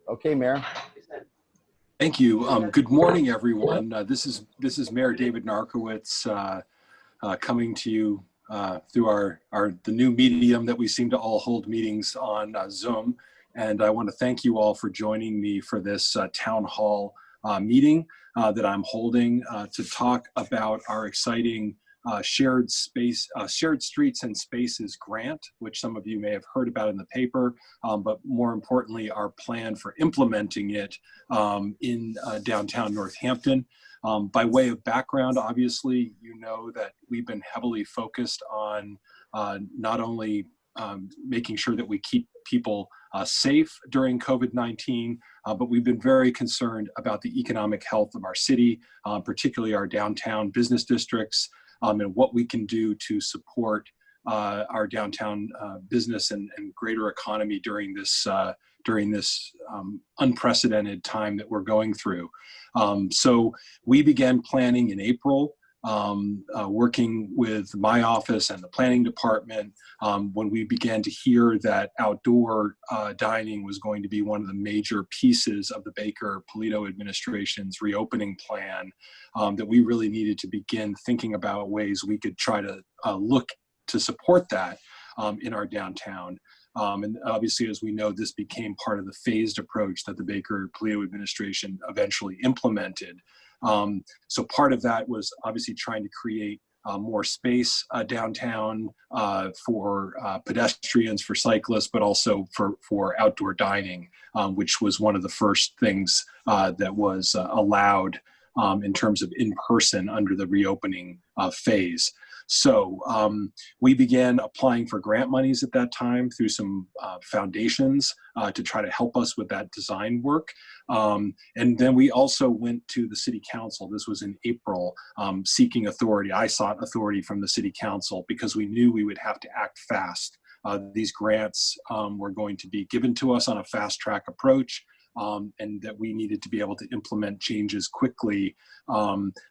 Okay, Mayor. Thank you. Good morning, everyone. This is Mayor David Narkewicz coming to you through the new medium that we seem to all hold meetings on, Zoom. And I want to thank you all for joining me for this town hall meeting that I'm holding to talk about our exciting shared streets and spaces grant, which some of you may have heard about in the paper, but more importantly, our plan for implementing it in downtown Northampton. By way of background, obviously, you know that we've been heavily focused on not only making sure that we keep people safe during COVID-19, but we've been very concerned about the economic health of our city, particularly our downtown business districts, and what we can do to support our downtown business and greater economy during this unprecedented time that we're going through. So we began planning in April, working with my office and the planning department when we began to hear that outdoor dining was going to be one of the major pieces of the Baker-Polito administration's reopening plan, that we really needed to begin thinking about ways we could try to look to support that in our downtown. And obviously, as we know, this became part of the phased approach that the Baker-Polito administration eventually implemented. So part of that was obviously trying to create more space downtown for pedestrians, for cyclists, but also for outdoor dining, which was one of the first things that was allowed in terms of in-person under the reopening phase. So we began applying for grant monies at that time through some foundations to try to help us with that design work. And then we also went to the city council. This was in April, seeking authority. I sought authority from the city council because we knew we would have to act fast. These grants were going to be given to us on a fast track approach. And that we needed to be able to implement changes quickly.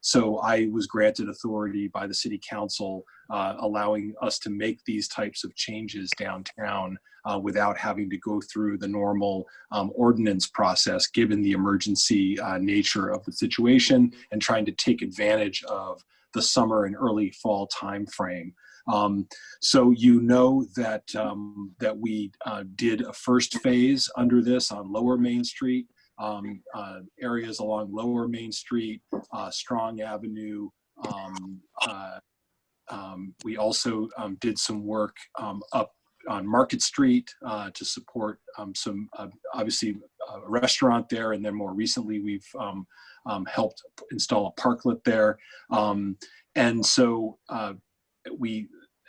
So I was granted authority by the city council, allowing us to make these types of changes downtown without having to go through the normal ordinance process, given the emergency nature of the situation and trying to take advantage of the summer and early fall timeframe. So you know that that we did a first phase under this on Lower Main Street, areas along Lower Main Street, Strong Avenue. We also did some work up on Market Street to support some, obviously, a restaurant there, and then more recently we've helped install a parklet there. And so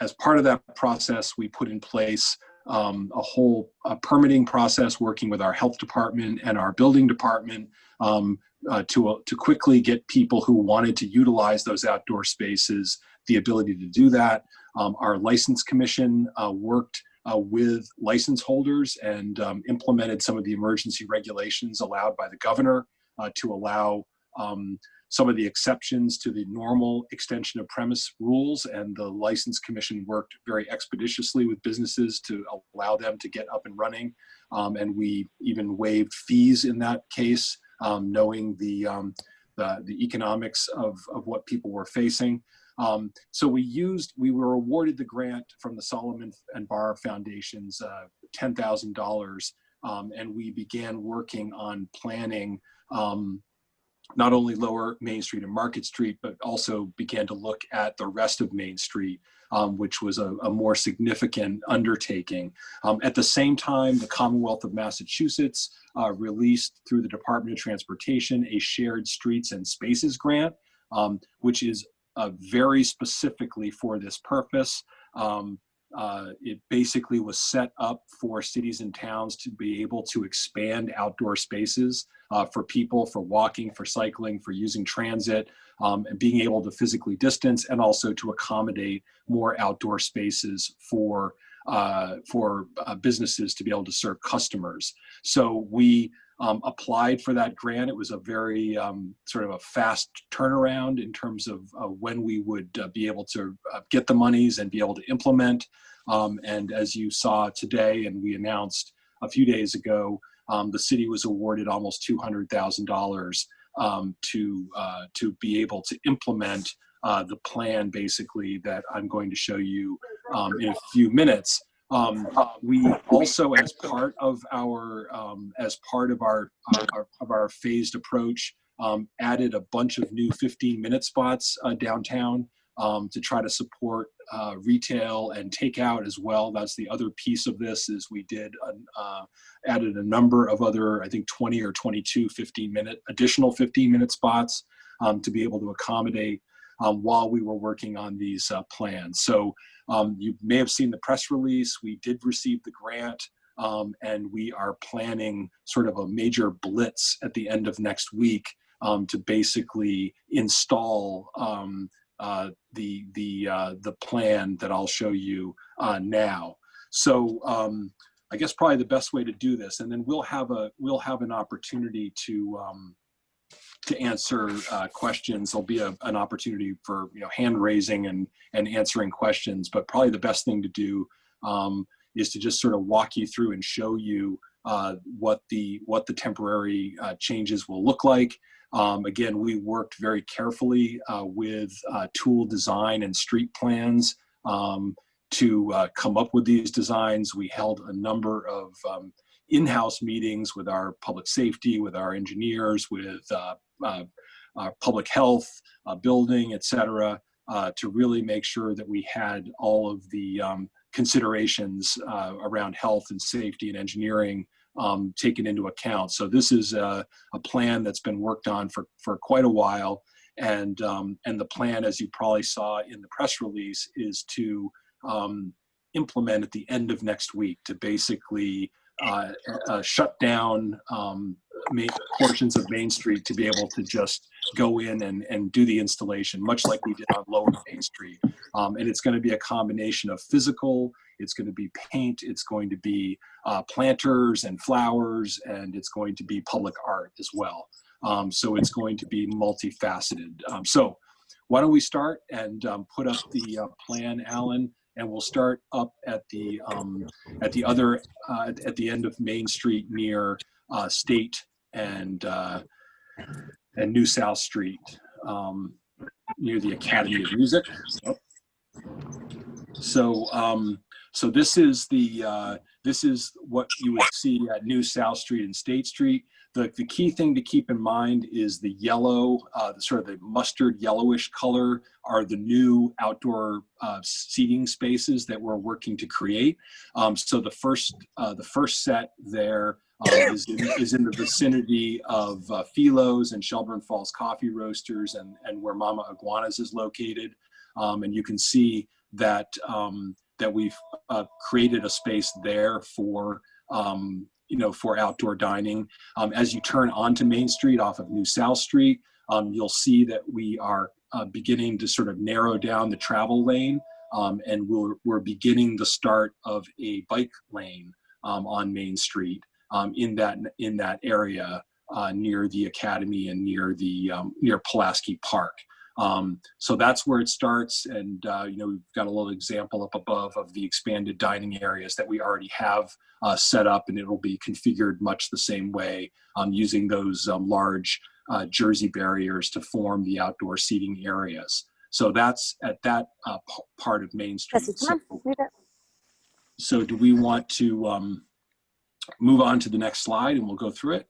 as part of that process, we put in place a whole permitting process, working with our health department and our building department to quickly get people who wanted to utilize those outdoor spaces the ability to do that. Our license commission worked with license holders and implemented some of the emergency regulations allowed by the governor to allow some of the exceptions to the normal extension of premise rules, and the License Commission worked very expeditiously with businesses to allow them to get up and running. And we even waived fees in that case, knowing the economics of what people were facing. So we were awarded the grant from the Solomon and Barr Foundation's $10,000, and we began working on planning not only Lower Main Street and Market Street, but also began to look at the rest of Main Street, which was a more significant undertaking. At the same time, the Commonwealth of Massachusetts released through the Department of Transportation a shared streets and spaces grant, which is very specifically for this purpose. It basically was set up for cities and towns to be able to expand outdoor spaces for people, for walking, for cycling, for using transit, and being able to physically distance, and also to accommodate more outdoor spaces for businesses to be able to serve customers. So we applied for that grant. It was a very sort of a fast turnaround in terms of when we would be able to get the monies and be able to implement. And as you saw today, and we announced a few days ago, the city was awarded almost $200,000 to be able to implement the plan, basically, that I'm going to show you in a few minutes. We also, as part of our phased approach, added a bunch of new 15-minute spots downtown to try to support retail and takeout as well. That's the other piece of this, is we added a number of other, I think 20 or 22 additional 15-minute spots to be able to accommodate while we were working on these plans. So you may have seen the press release. We did receive the grant, and we are planning sort of a major blitz at the end of next week to basically install the plan that I'll show you now. So I guess probably the best way to do this, and then we'll have an opportunity to answer questions. There'll be an opportunity for hand raising and answering questions. But probably the best thing to do is to just sort of walk you through and show you what the temporary changes will look like. Again, we worked very carefully with tool design and street plans to come up with these designs. We held a number of in-house meetings with our public safety, with our engineers, with public health, building, et cetera, to really make sure that we had all of the considerations around health and safety and engineering taken into account. So this is a plan that's been worked on for quite a while, and the plan, as you probably saw in the press release, is to implement at the end of next week to basically shut down portions of Main Street to be able to just go in and do the installation, much like we did on Lower Main Street. And it's going to be a combination of physical, it's going to be paint, it's going to be planters and flowers, and it's going to be public art as well. So it's going to be multifaceted. So why don't we start and put up the plan, Alan, and we'll start up at the end of Main Street near State and New South Street, near the Academy of Music. So this is what you would see at New South Street and State Street. The key thing to keep in mind is the yellow, sort of the mustard yellowish color, are the new outdoor seating spaces that we're working to create. So the first set there is in the vicinity of Philo's and Shelburne Falls Coffee Roasters, and where Mama Iguana's is located. And you can see that we've created a space there for for outdoor dining. As you turn onto Main Street off of New South Street, you'll see that we are beginning to sort of narrow down the travel lane, and we're beginning the start of a bike lane on Main Street in that area near the Academy and near Pulaski Park. So that's where it starts, and we've got a little example up above of the expanded dining areas that we already have set up, and it'll be configured much the same way, using those large jersey barriers to form the outdoor seating areas. So that's at that part of Main Street. So do we want to move on to the next slide, and we'll go through it?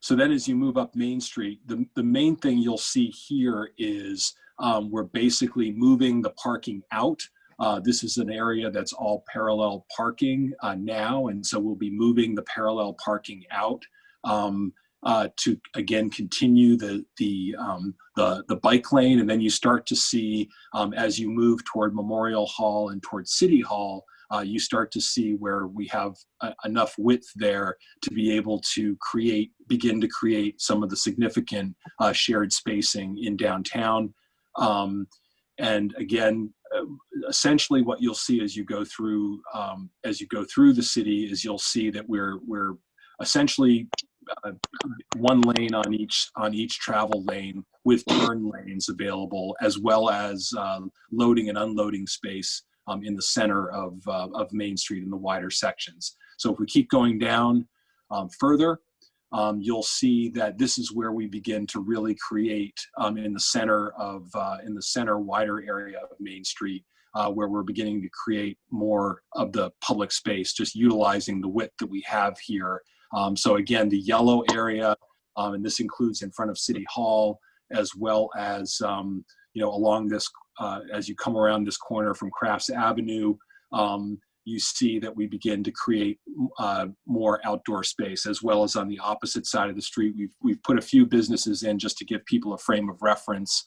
So then as you move up Main Street, the main thing you'll see here is we're basically moving the parking out. This is an area that's all parallel parking now, and so we'll be moving the parallel parking out to again continue the bike lane, and then you start to see as you move toward Memorial Hall and toward City Hall, you start to see where we have enough width there to be able to begin to create some of the significant shared spacing in downtown. And again, essentially what you'll see as you go through the city is you'll see that we're essentially one lane on each travel lane with turn lanes available, as well as loading and unloading space in the center of Main Street in the wider sections. So if we keep going down, further, you'll see that this is where we begin to really create in the center wider area of Main Street, where we're beginning to create more of the public space, just utilizing the width that we have here. So again, the yellow area, and this includes in front of City Hall, as well as along this, as you come around this corner from Crafts Avenue, you see that we begin to create more outdoor space, as well as on the opposite side of the street. We've put a few businesses in just to give people a frame of reference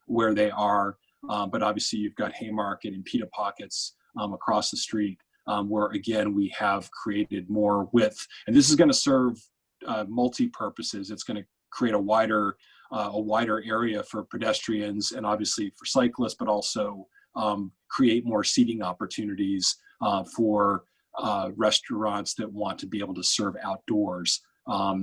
where they are. But obviously you've got Haymarket and Pita Pockets across the street, where again, we have created more width. And this is going to serve multi-purposes. It's going to create a wider area for pedestrians and obviously for cyclists, but also create more seating opportunities for restaurants that want to be able to serve outdoors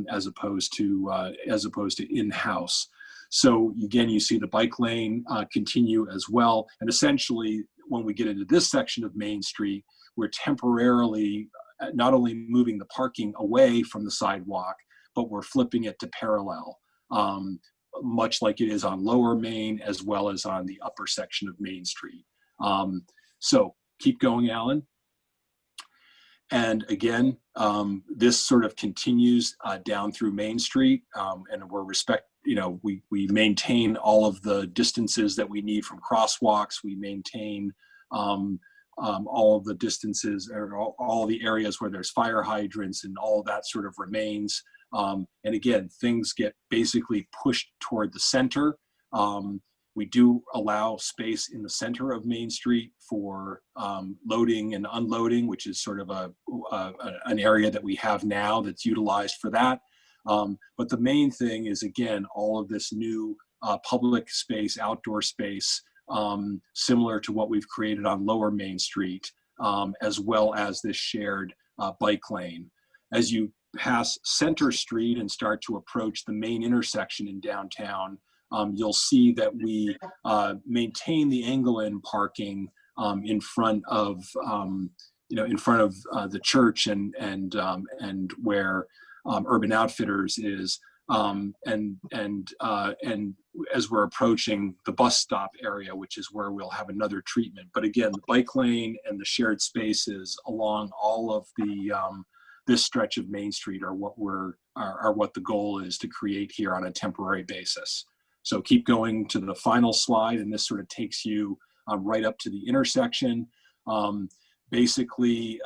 as opposed to in-house. So again, you see the bike lane continue as well. And essentially, when we get into this section of Main Street, we're temporarily not only moving the parking away from the sidewalk, but we're flipping it to parallel, much like it is on Lower Main as well as on the upper section of Main Street. So keep going, Alan. And again, this sort of continues down through Main Street, and we maintain all of the distances that we need from crosswalks. We maintain all of the distances, or all the areas where there's fire hydrants, and all of that sort of remains. And again, things get basically pushed toward the center. We do allow space in the center of Main Street for loading and unloading, which is sort of an area that we have now that's utilized for that. But the main thing is, again, all of this new public space, outdoor space, similar to what we've created on Lower Main Street, as well as this shared bike lane. As you pass Center Street and start to approach the main intersection in downtown, you'll see that we maintain the angle-in parking in front of the church and where Urban Outfitters is, and as we're approaching the bus stop area, which is where we'll have another treatment. But again, the bike lane and the shared spaces along all of the this stretch of Main Street are what the goal is to create here on a temporary basis. So keep going to the final slide, and this sort of takes you right up to the intersection. Basically,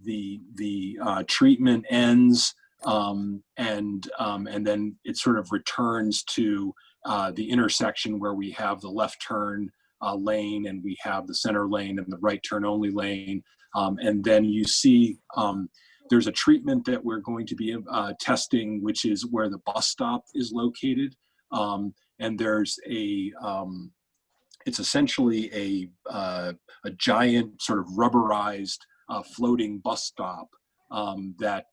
the treatment ends, and then it sort of returns to the intersection where we have the left turn lane, and we have the center lane and the right turn only lane. And then you see there's a treatment that we're going to be testing, which is where the bus stop is located. And there's it's essentially a giant sort of rubberized floating bus stop that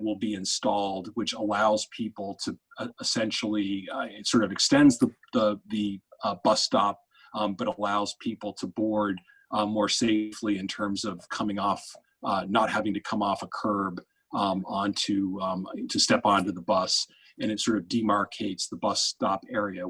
will be installed, which allows people to essentially, it sort of extends the bus stop, but allows people to board more safely in terms of coming off, not having to come off a curb to step onto the bus. And it sort of demarcates the bus stop area.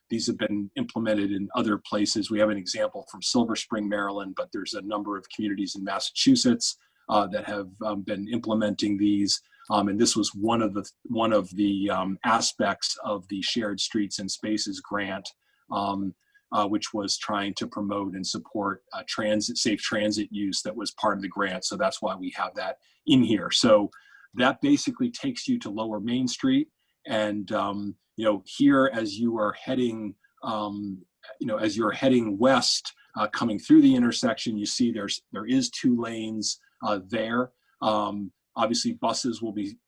These have been implemented in other places. We have an example from Silver Spring, Maryland, but there's a number of communities in Massachusetts that have been implementing these. And this was one of the aspects of the Shared Streets and Spaces grant, which was trying to promote and support safe transit use. That was part of the grant. So that's why we have that in here. So that basically takes you to Lower Main Street. And here, as you are heading, west, coming through the intersection, you see there is 2 lanes there. Obviously, buses will be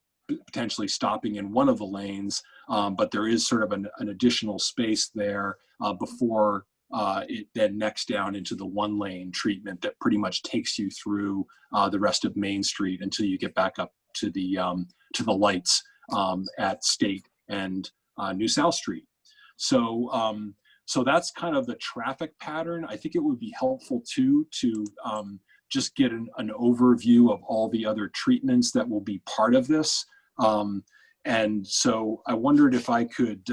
potentially stopping in one of the lanes, but there is sort of an additional space there before it then necks down into the 1-lane treatment that pretty much takes you through the rest of Main Street until you get back up to the lights at State and New South Street. So that's kind of the traffic pattern. I think it would be helpful too to just get an overview of all the other treatments that will be part of this. And so I wondered if I could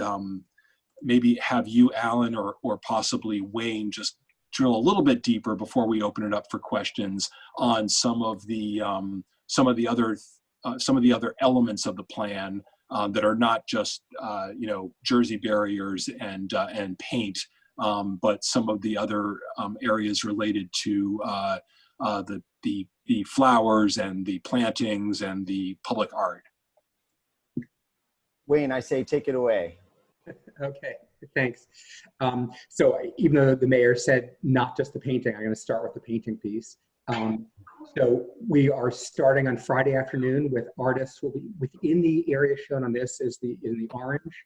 maybe have you, Alan, or possibly Wayne, just drill a little bit deeper before we open it up for questions on some of the other elements of the plan that are not just jersey barriers and paint, but some of the other areas related to the flowers and the plantings and the public art. Wayne, I say take it away. Okay, thanks. So even though the mayor said not just the painting, I'm going to start with the painting piece. So we are starting on Friday afternoon with artists. Will be within the area shown on this is in the orange.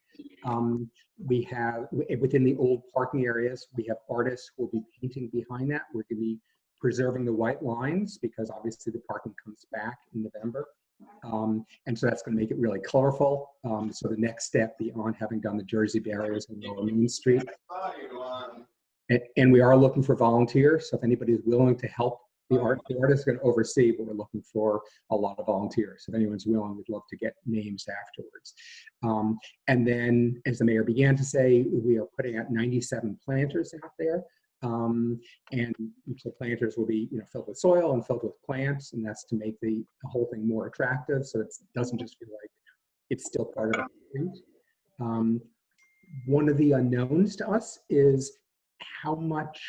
We have within the old parking areas, we have artists who will be painting behind that. We're going to be preserving the white lines because obviously the parking comes back in November. And so that's going to make it really colorful. So the next step beyond having done the jersey barriers on Lower Main Street. And we are looking for volunteers. So if anybody is willing to help the artist is going to oversee, but we're looking for a lot of volunteers. If anyone's willing, we'd love to get names afterwards. And then, as the mayor began to say, we are putting out 97 planters out there. And each of the planters will be filled with soil and filled with plants, and that's to make the whole thing more attractive, so it doesn't just feel like it's still part of the street. One of the unknowns to us is how much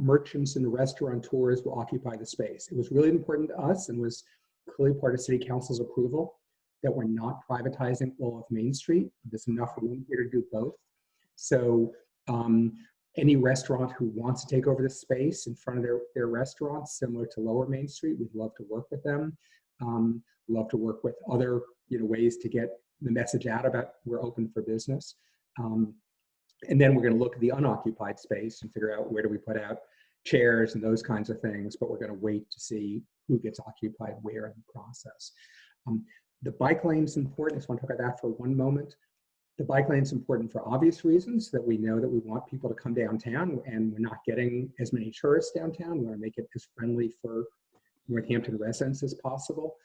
merchants and restaurateurs will occupy the space. It was really important to us and was clearly part of City Council's approval that we're not privatizing all of Main Street. There's enough room here to do both. So any restaurant who wants to take over the space in front of their restaurant, similar to Lower Main Street, we'd love to work with them. Love to work with other ways to get the message out about we're open for business. And then we're going to look at the unoccupied space and figure out where do we put out chairs and those kinds of things, but we're going to wait to see who gets occupied where in the process. The bike lane is important. I just want to talk about that for one moment. The bike lane is important for obvious reasons, that we know that we want people to come downtown and we're not getting as many tourists downtown. We want to make it as friendly for Northampton residents as possible.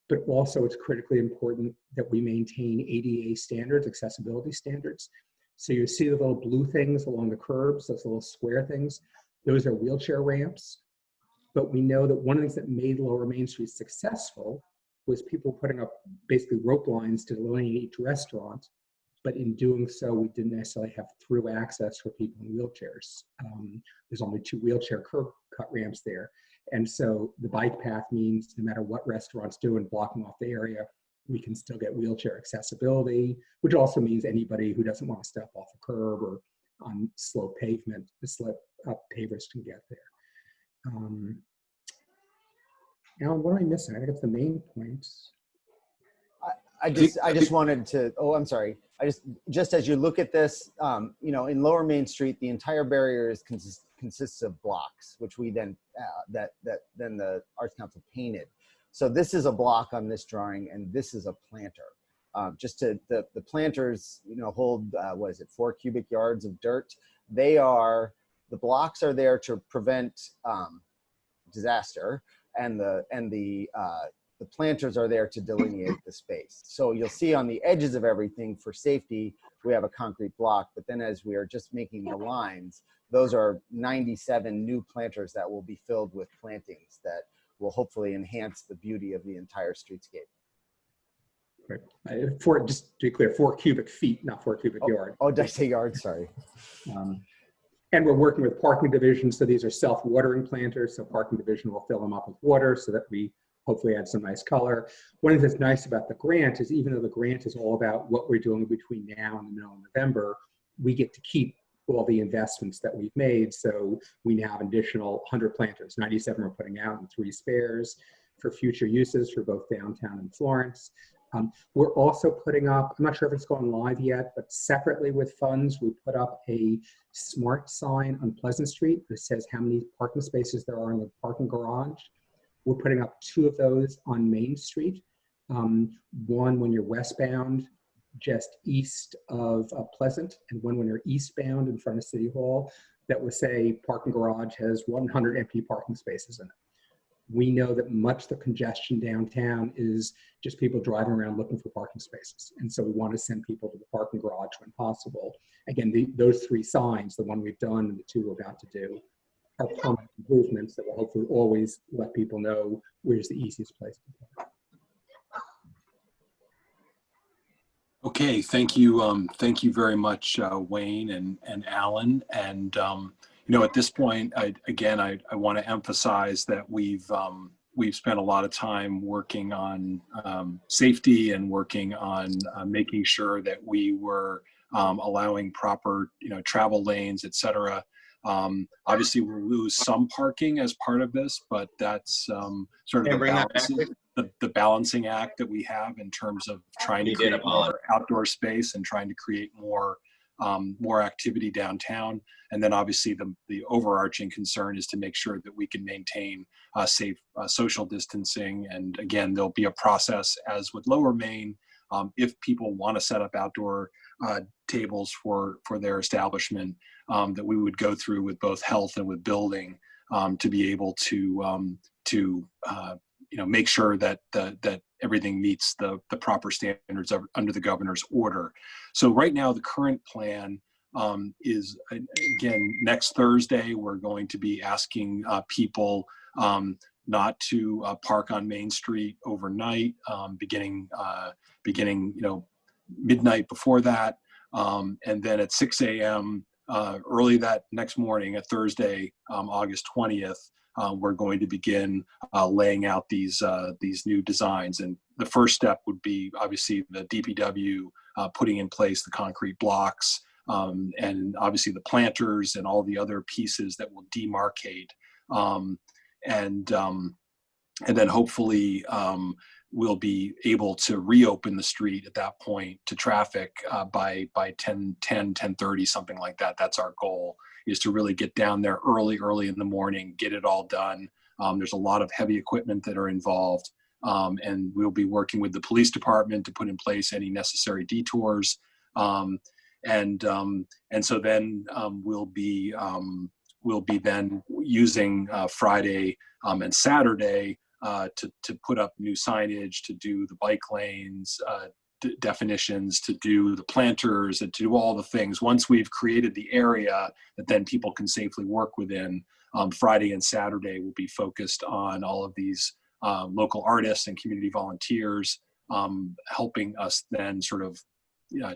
But also it's critically important that we maintain ADA standards, accessibility standards. So you see the little blue things along the curbs, those little square things, those are wheelchair ramps. But we know that one of the things that made Lower Main Street successful was people putting up basically rope lines to delineate each restaurant. But in doing so, we didn't necessarily have through access for people in wheelchairs. There's only 2 wheelchair curb cut ramps there. And so the bike path means no matter what restaurants do in blocking off the area, we can still get wheelchair accessibility, which also means anybody who doesn't want to step off a curb or on slow pavement, the slip up pavers can get there. Alan, what am I missing? I think it's the main points. I just wanted to, I'm sorry. Just as you look at this, in Lower Main Street, the entire barrier consists of blocks, which we then, then the Arts Council painted. So this is a block on this drawing, and this is a planter. The planters, hold, 4 cubic yards of dirt. The blocks are there to prevent disaster, and the planters are there to delineate the space. So you'll see on the edges of everything for safety, we have a concrete block, but then as we are just making the lines, those are 97 new planters that will be filled with plantings that will hopefully enhance the beauty of the entire streetscape. Right. Just to be clear, 4 cubic feet, not 4 cubic yards. Oh, did I say yards? Sorry. And we're working with parking division, so these are self-watering planters, so parking division will fill them up with water so that we hopefully add some nice color. One of the things that's nice about the grant is even though the grant is all about what we're doing between now and the middle of November, we get to keep all the investments that we've made. So we now have an additional 100 planters, 97 we're putting out and 3 spares for future uses for both downtown and Florence. We're also putting up, I'm not sure if it's going live yet, but separately with funds, we put up a smart sign on Pleasant Street that says how many parking spaces there are in the parking garage. We're putting up 2 of those on Main Street. One when you're westbound, just east of Pleasant, and one when you're eastbound in front of City Hall that will say parking garage has 100 empty parking spaces in it. We know that much of the congestion downtown is just people driving around looking for parking spaces. And so we want to send people to the parking garage when possible. Again, those 3 signs, the one we've done and the 2 we're about to do, are permanent improvements that will hopefully always let people know where's the easiest place to park. Okay, thank you. Thank you very much, Wayne and Alan. And at this point, I want to emphasize that we've spent a lot of time working on safety and working on making sure that we were allowing proper, travel lanes, et cetera. Obviously, we'll lose some parking as part of this, but that's sort of the balancing act that we have in terms of trying to create more outdoor space and trying to create more activity downtown. And then obviously the overarching concern is to make sure that we can maintain safe social distancing. And again, there'll be a process, as with Lower Main, if people want to set up outdoor tables for their establishment, that we would go through with both health and with building to be able to make sure that everything meets the proper standards under the governor's order. So right now, the current plan is, again, next Thursday, we're going to be asking people not to park on Main Street overnight, beginning midnight before that. And then at 6 a.m. Early that next morning, at Thursday, August 20th, we're going to begin laying out these new designs. And the first step would be obviously the DPW putting in place the concrete blocks, and obviously the planters and all the other pieces that will demarcate. And then hopefully we'll be able to reopen the street at that point to traffic by 10:30, something like that. That's our goal, is to really get down there early in the morning, get it all done. There's a lot of heavy equipment that are involved, and we'll be working with the police department to put in place any necessary detours. And so then we'll be then using Friday and Saturday to put up new signage, to do the bike lanes, definitions, to do the planters, and to do all the things. Once we've created the area that then people can safely work within, Friday and Saturday will be focused on all of these local artists and community volunteers, helping us then sort of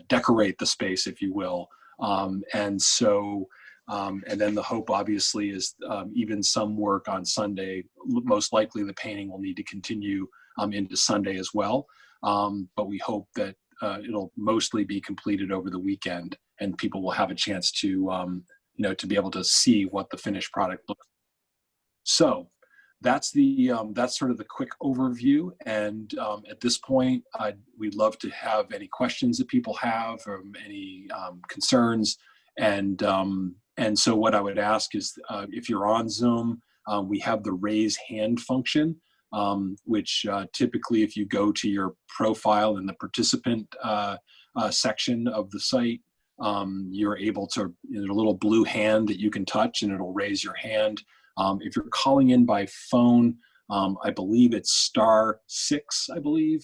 decorate the space, if you will. And then the hope obviously is even some work on Sunday. Most likely the painting will need to continue into Sunday as well. But we hope that it'll mostly be completed over the weekend, and people will have a chance to be able to see what the finished product looks like. So that's sort of the quick overview. And at this point, we'd love to have any questions that people have, or any concerns. And so what I would ask is, if you're on Zoom, we have the raise hand function, which typically if you go to your profile in the participant section of the site, you're able to, there's a little blue hand that you can touch and it'll raise your hand. If you're calling in by phone, I believe it's *6, I believe,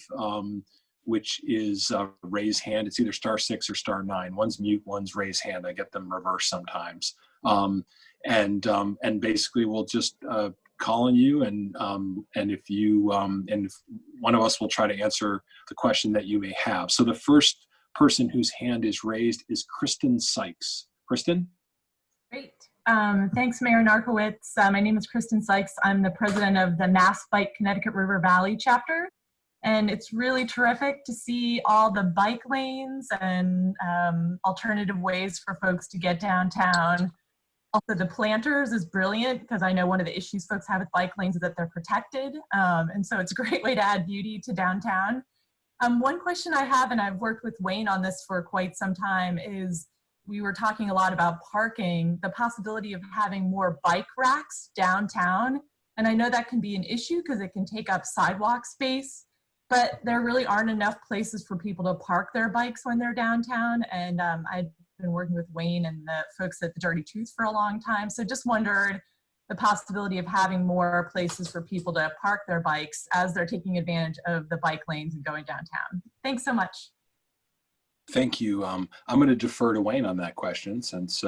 which is raise hand. It's either *6 or *9. One's mute, one's raise hand. I get them reversed sometimes. And basically we'll just call on you, and if you and if one of us will try to answer the question that you may have. So the first person whose hand is raised is Kristen Sykes. Kristen? Great. Thanks, Mayor Narkewicz. My name is Kristen Sykes. I'm the president of the Mass Bike Connecticut River Valley chapter. And it's really terrific to see all the bike lanes and alternative ways for folks to get downtown. Also, the planters is brilliant, because I know one of the issues folks have with bike lanes is that they're protected. And so it's a great way to add beauty to downtown. One question I have, and I've worked with Wayne on this for quite some time, is we were talking a lot about parking, the possibility of having more bike racks downtown. And I know that can be an issue because it can take up sidewalk space, but there really aren't enough places for people to park their bikes when they're downtown. And I've been working with Wayne and the folks at the Dirty Tooth for a long time. So just wondered the possibility of having more places for people to park their bikes as they're taking advantage of the bike lanes and going downtown. Thanks so much. Thank you. I'm going to defer to Wayne on that question since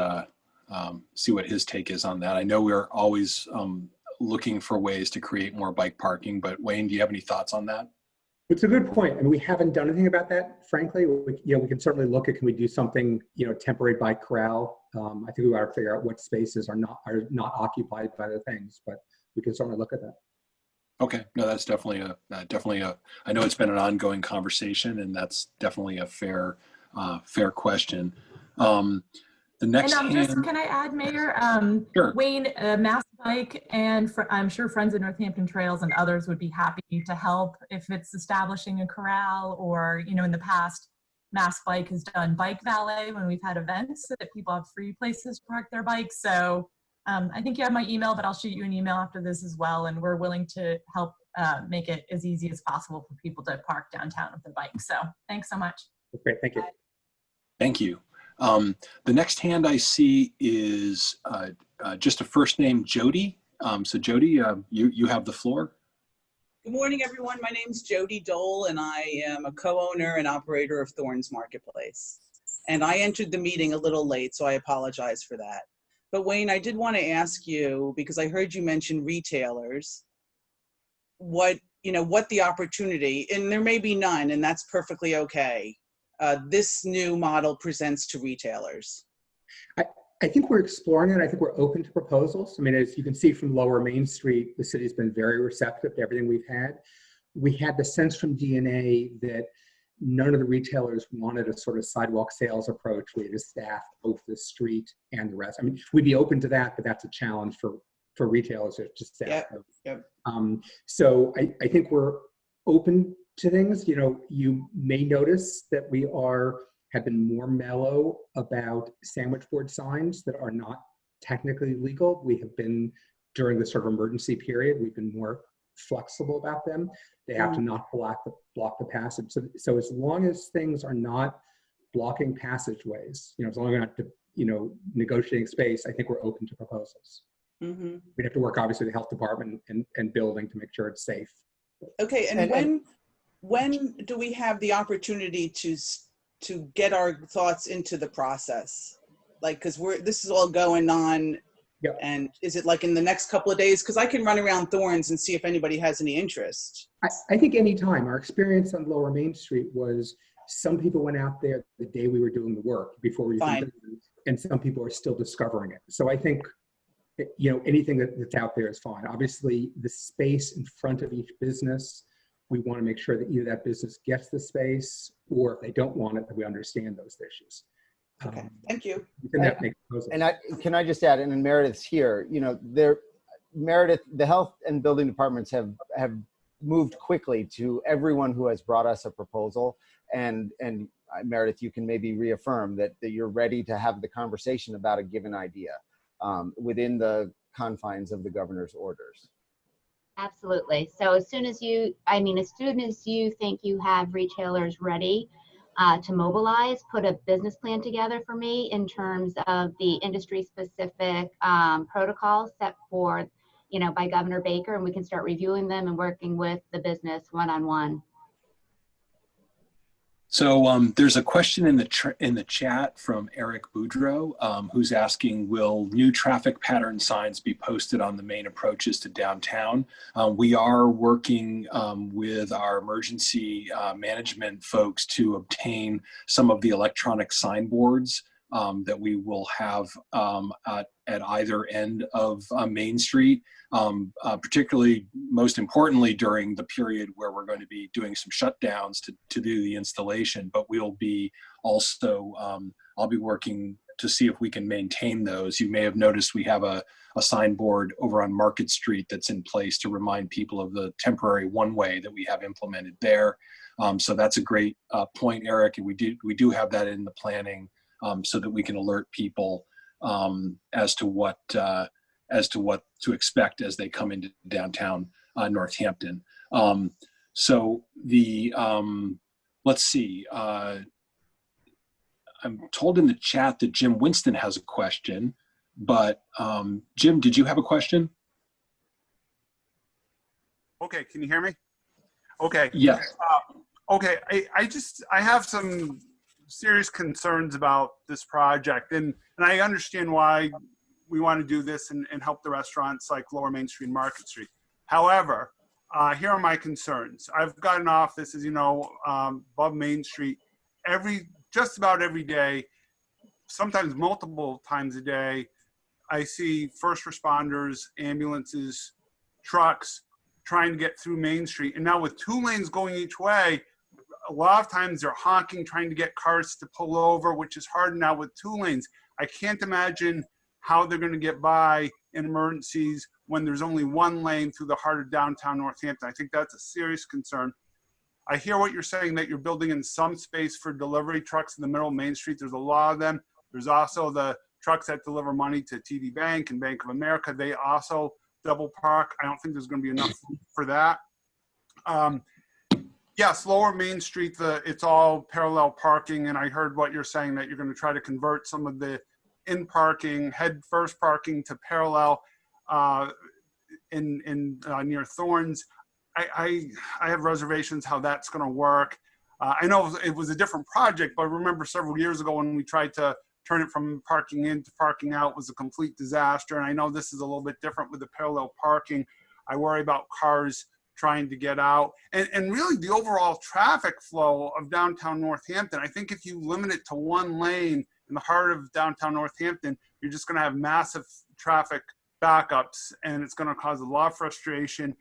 see what his take is on that. I know we're always looking for ways to create more bike parking, but Wayne, do you have any thoughts on that? It's a good point, and we haven't done anything about that. Frankly, we can certainly look at, can we do something, temporary bike corral. I think we ought to figure out what spaces are not occupied by the things, but we can certainly look at that. Okay, no, that's definitely a. I know it's been an ongoing conversation, and that's definitely a fair question. The next and can I add, Mayor? Sure. Wayne, Mass Bike, and I'm sure Friends of Northampton Trails and others would be happy to help if it's establishing a corral, or in the past, Mass Bike has done bike valet when we've had events so that people have free places to park their bikes. So I think you have my email, but I'll shoot you an email after this as well, and we're willing to help make it as easy as possible for people to park downtown with their bikes. So thanks so much. Great, thank you. Thank you. The next hand I see is just a first name, Jody. So Jody, you have the floor. Good morning, everyone. My name's Jody Dole, and I am a co-owner and operator of Thorns Marketplace. And I entered the meeting a little late, so I apologize for that. But Wayne, I did want to ask you, because I heard you mention retailers, what the opportunity, and there may be none, and that's perfectly okay, this new model presents to retailers. I think we're exploring it. I think we're open to proposals. I mean, as you can see from Lower Main Street, the city's been very receptive to everything we've had. We had the sense from DNA that none of the retailers wanted a sort of sidewalk sales approach where you just staff both the street and the rest. I mean, we'd be open to that, but that's a challenge for retailers to staff. Yep. So I think we're open to things. You may notice that we have been more mellow about sandwich board signs that are not technically legal. We have been, during the sort of emergency period, we've been more flexible about them. They have to not block the passage. So as long as things are not blocking passageways, as long as we're not, negotiating space, I think we're open to proposals. Mm-hmm. We'd have to work obviously with the health department and building to make sure it's safe. Okay, and when do we have the opportunity to get our thoughts into the process? Like, because this is all going on. Yep. And is it like in the next couple of days? Because I can run around Thorns and see if anybody has any interest. I think any time. Our experience on Lower Main Street was some people went out there the day we were doing the work before we did, and some people are still discovering it. So I think, anything that's out there is fine. Obviously, the space in front of each business, we want to make sure that either that business gets the space, or if they don't want it, that we understand those issues. Okay, thank you. Can I just add, and Meredith's here, Meredith, the health and building departments have moved quickly to everyone who has brought us a proposal. And Meredith, you can maybe reaffirm that you're ready to have the conversation about a given idea within the confines of the governor's orders. Absolutely. So as soon as you think you have retailers ready to mobilize, put a business plan together for me in terms of the industry specific protocols set for, by Governor Baker, and we can start reviewing them and working with the business one-on-one. So there's a question in the chat from Eric Boudreau, who's asking, will new traffic pattern signs be posted on the main approaches to downtown? We are working with our emergency management folks to obtain some of the electronic signboards that we will have at either end of Main Street, particularly, most importantly, during the period where we're going to be doing some shutdowns to do the installation. But we'll be also, I'll be working to see if we can maintain those. You may have noticed we have a signboard over on Market Street that's in place to remind people of the temporary one-way that we have implemented there. So that's a great point, Eric, and we do have that in the planning. So that we can alert people as to what to expect as they come into downtown Northampton. So the let's see. I'm told in the chat that Jim Winston has a question, But Jim, did you have a question? Okay, can you hear me? Okay. Yes. Okay, I have some serious concerns about this project, and I understand why we want to do this and help the restaurants like Lower Main Street and Market Street. However, here are my concerns. I've got an office, as you know, above Main Street. Just about every day, sometimes multiple times a day, I see first responders, ambulances, trucks trying to get through Main Street. And now with 2 lanes going each way, a lot of times they're honking, trying to get cars to pull over, which is hard now with 2 lanes. I can't imagine how they're going to get by in emergencies when there's only 1 lane through the heart of downtown Northampton. I think that's a serious concern. I hear what you're saying, that you're building in some space for delivery trucks in the middle of Main Street. There's a lot of them. There's also the trucks that deliver money to TD Bank and Bank of America. They also double park. I don't think there's going to be enough for that. Yes, Lower Main Street, it's all parallel parking, and I heard what you're saying, that you're going to try to convert some of the in parking, head first parking to parallel near Thorns. I have reservations how that's going to work. I know it was a different project, but I remember several years ago when we tried to turn it from parking in to parking out, was a complete disaster. And I know this is a little bit different with the parallel parking. I worry about cars trying to get out, and really the overall traffic flow of downtown Northampton. I think if you limit it to 1 lane in the heart of downtown Northampton, you're just going to have massive traffic backups, and it's going to cause a lot of frustration.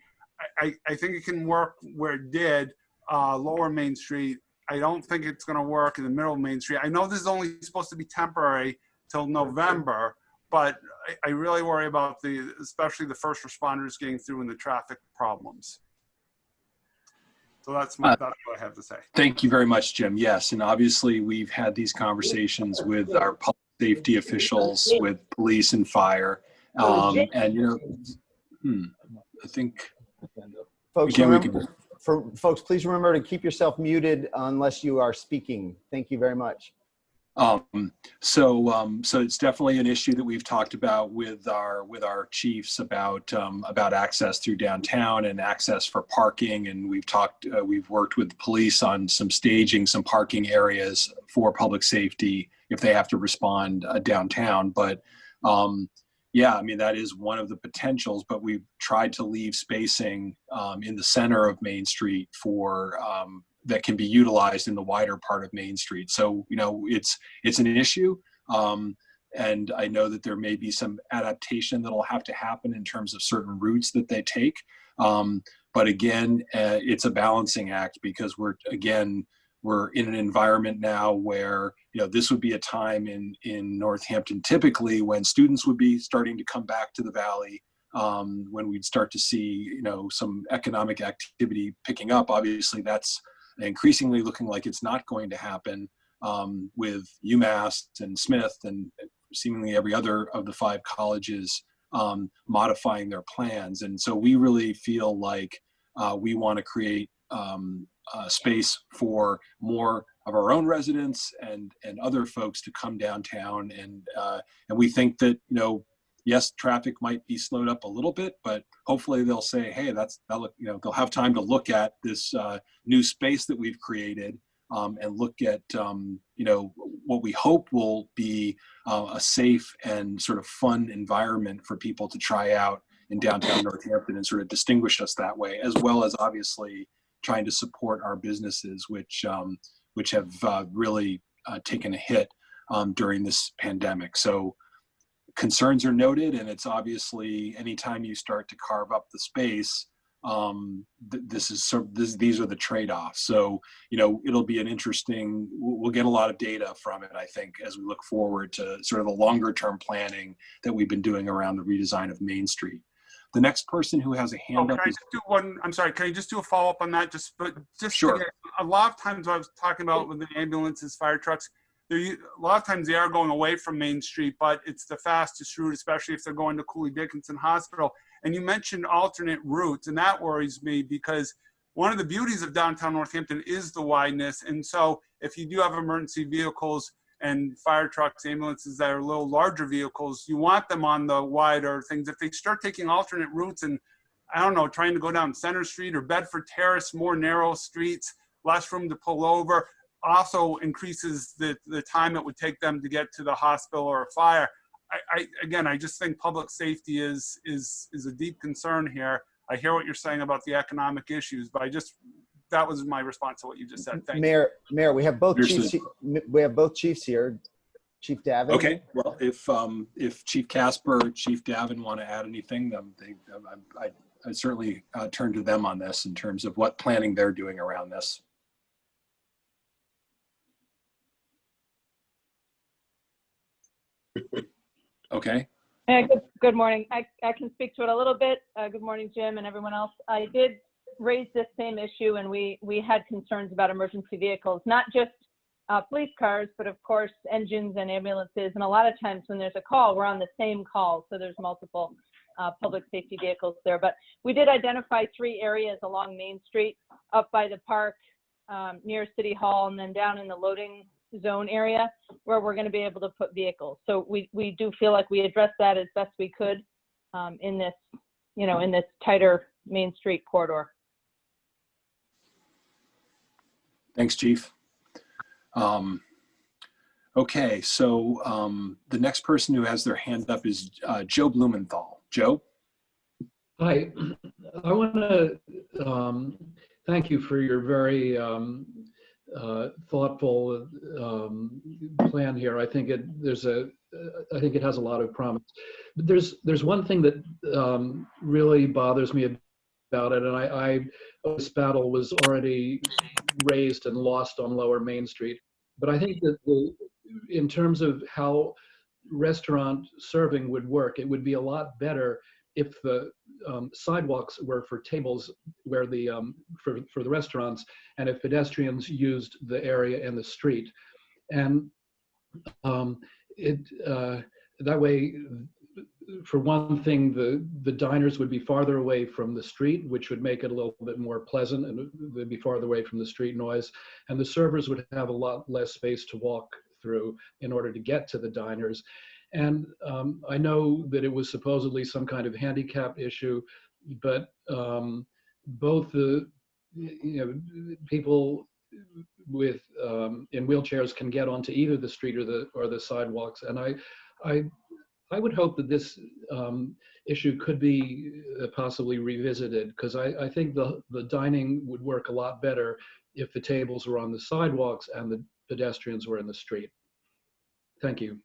I think it can work where it did, Lower Main Street. I don't think it's going to work in the middle of Main Street. I know this is only supposed to be temporary till November, but I really worry about especially the first responders getting through and the traffic problems. So that's what I have to say. Thank you very much, Jim. Yes, and obviously we've had these conversations with our public safety officials, with police and fire, and I think Folks, again, folks, please remember to keep yourself muted unless you are speaking. Thank you very much. So it's definitely an issue that we've talked about with our chiefs about access through downtown and access for parking, and we've worked with the police on some parking areas for public safety if they have to respond downtown. But yeah, I mean, that is one of the potentials, but we've tried to leave spacing in the center of Main Street for that can be utilized in the wider part of Main Street. So, it's an issue. And I know that there may be some adaptation that'll have to happen in terms of certain routes that they take. But again, it's a balancing act, because we're in an environment now where, this would be a time in Northampton typically when students would be starting to come back to the Valley, when we'd start to see, some economic activity picking up. Obviously, that's increasingly looking like it's not going to happen with UMass and Smith and seemingly every other of the 5 colleges modifying their plans. And so we really feel like we want to create space for more of our own residents and other folks to come downtown. And we think that, yes, traffic might be slowed up a little bit, but hopefully they'll say, hey, they'll have time to look at this new space that we've created and look at, what we hope will be a safe and sort of fun environment for people to try out in downtown Northampton and sort of distinguish us that way, as well as obviously trying to support our businesses, which have really taken a hit during this pandemic. So concerns are noted, and it's obviously anytime you start to carve up the space, these are the trade-offs. So, it'll be we'll get a lot of data from it, I think, as we look forward to sort of the longer term planning that we've been doing around the redesign of Main Street. The next person who has a hand up is... I'm sorry, can I just do a follow-up on that? Just Sure. Again, a lot of times I was talking about with the ambulances, fire trucks, a lot of times they are going away from Main Street, but it's the fastest route, especially if they're going to Cooley Dickinson Hospital. And you mentioned alternate routes, and that worries me, because one of the beauties of downtown Northampton is the wideness. And so if you do have emergency vehicles and fire trucks, ambulances that are a little larger vehicles, you want them on the wider things. If they start taking alternate routes and, I don't know, trying to go down Center Street or Bedford Terrace, more narrow streets, less room to pull over, also increases the time it would take them to get to the hospital or a fire. Again, I just think public safety is a deep concern here. I hear what you're saying about the economic issues, but that was my response to what you just said. Thank you. Mayor, we have both chiefs. We have both chiefs here. Chief Davin. Okay. Well, if Chief Casper or Chief Davin want to add anything, I certainly turn to them on this in terms of what planning they're doing around this. Okay. Good morning. I can speak to it a little bit. Good morning, Jim and everyone else. I did raise this same issue, and we had concerns about emergency vehicles, not just police cars, but of course engines and ambulances. And a lot of times when there's a call, we're on the same call, so there's multiple public safety vehicles there. But we did identify 3 areas along Main Street, up by the park, near City Hall, and then down in the loading zone area where we're going to be able to put vehicles. So we do feel like we addressed that as best we could in this, in this tighter Main Street corridor. Thanks, Chief. Okay, so the next person who has their hand up is Joe Blumenthal. Joe? Hi, I want to thank you for your very thoughtful plan here. I think it has a lot of promise. But there's one thing that really bothers me about it, and this battle was already raised and lost on Lower Main Street. But I think that in terms of how restaurant serving would work, it would be a lot better if the sidewalks were for tables where for the restaurants, and if pedestrians used the area in the street. And that way, for one thing, the diners would be farther away from the street, which would make it a little bit more pleasant, and they'd be farther away from the street noise. And the servers would have a lot less space to walk through in order to get to the diners. And I know that it was supposedly some kind of handicap issue, but both the people with in wheelchairs can get onto either the street or the sidewalks. And I would hope that this issue could be possibly revisited, because I think the dining would work a lot better if the tables were on the sidewalks and the pedestrians were in the street. Thank you.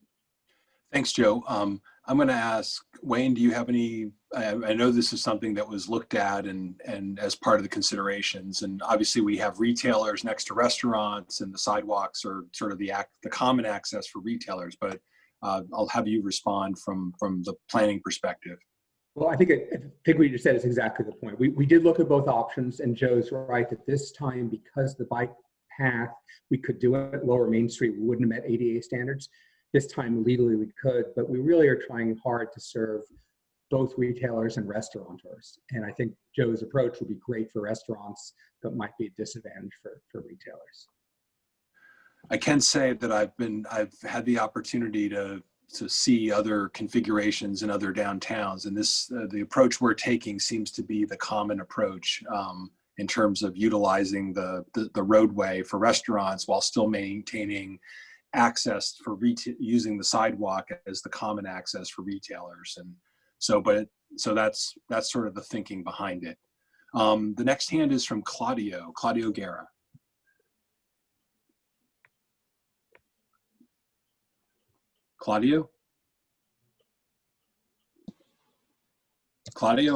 Thanks, Joe. I'm going to ask Wayne, do you have any, I know this is something that was looked at and as part of the considerations, and obviously we have retailers next to restaurants, and the sidewalks are sort of the common access for retailers, but I'll have you respond from the planning perspective. Well, I think what you just said is exactly the point. We did look at both options, and Joe's right that this time, because the bike path, we could do it at Lower Main Street, we wouldn't have met ADA standards. This time legally we could, but we really are trying hard to serve both retailers and restaurateurs. And I think Joe's approach would be great for restaurants, but might be a disadvantage for retailers. I can say that I've had the opportunity to see other configurations in other downtowns, and the approach we're taking seems to be the common approach in terms of utilizing the roadway for restaurants while still maintaining access for using the sidewalk as the common access for retailers. And so that's sort of the thinking behind it. The next hand is from Claudio Guerra. Claudio,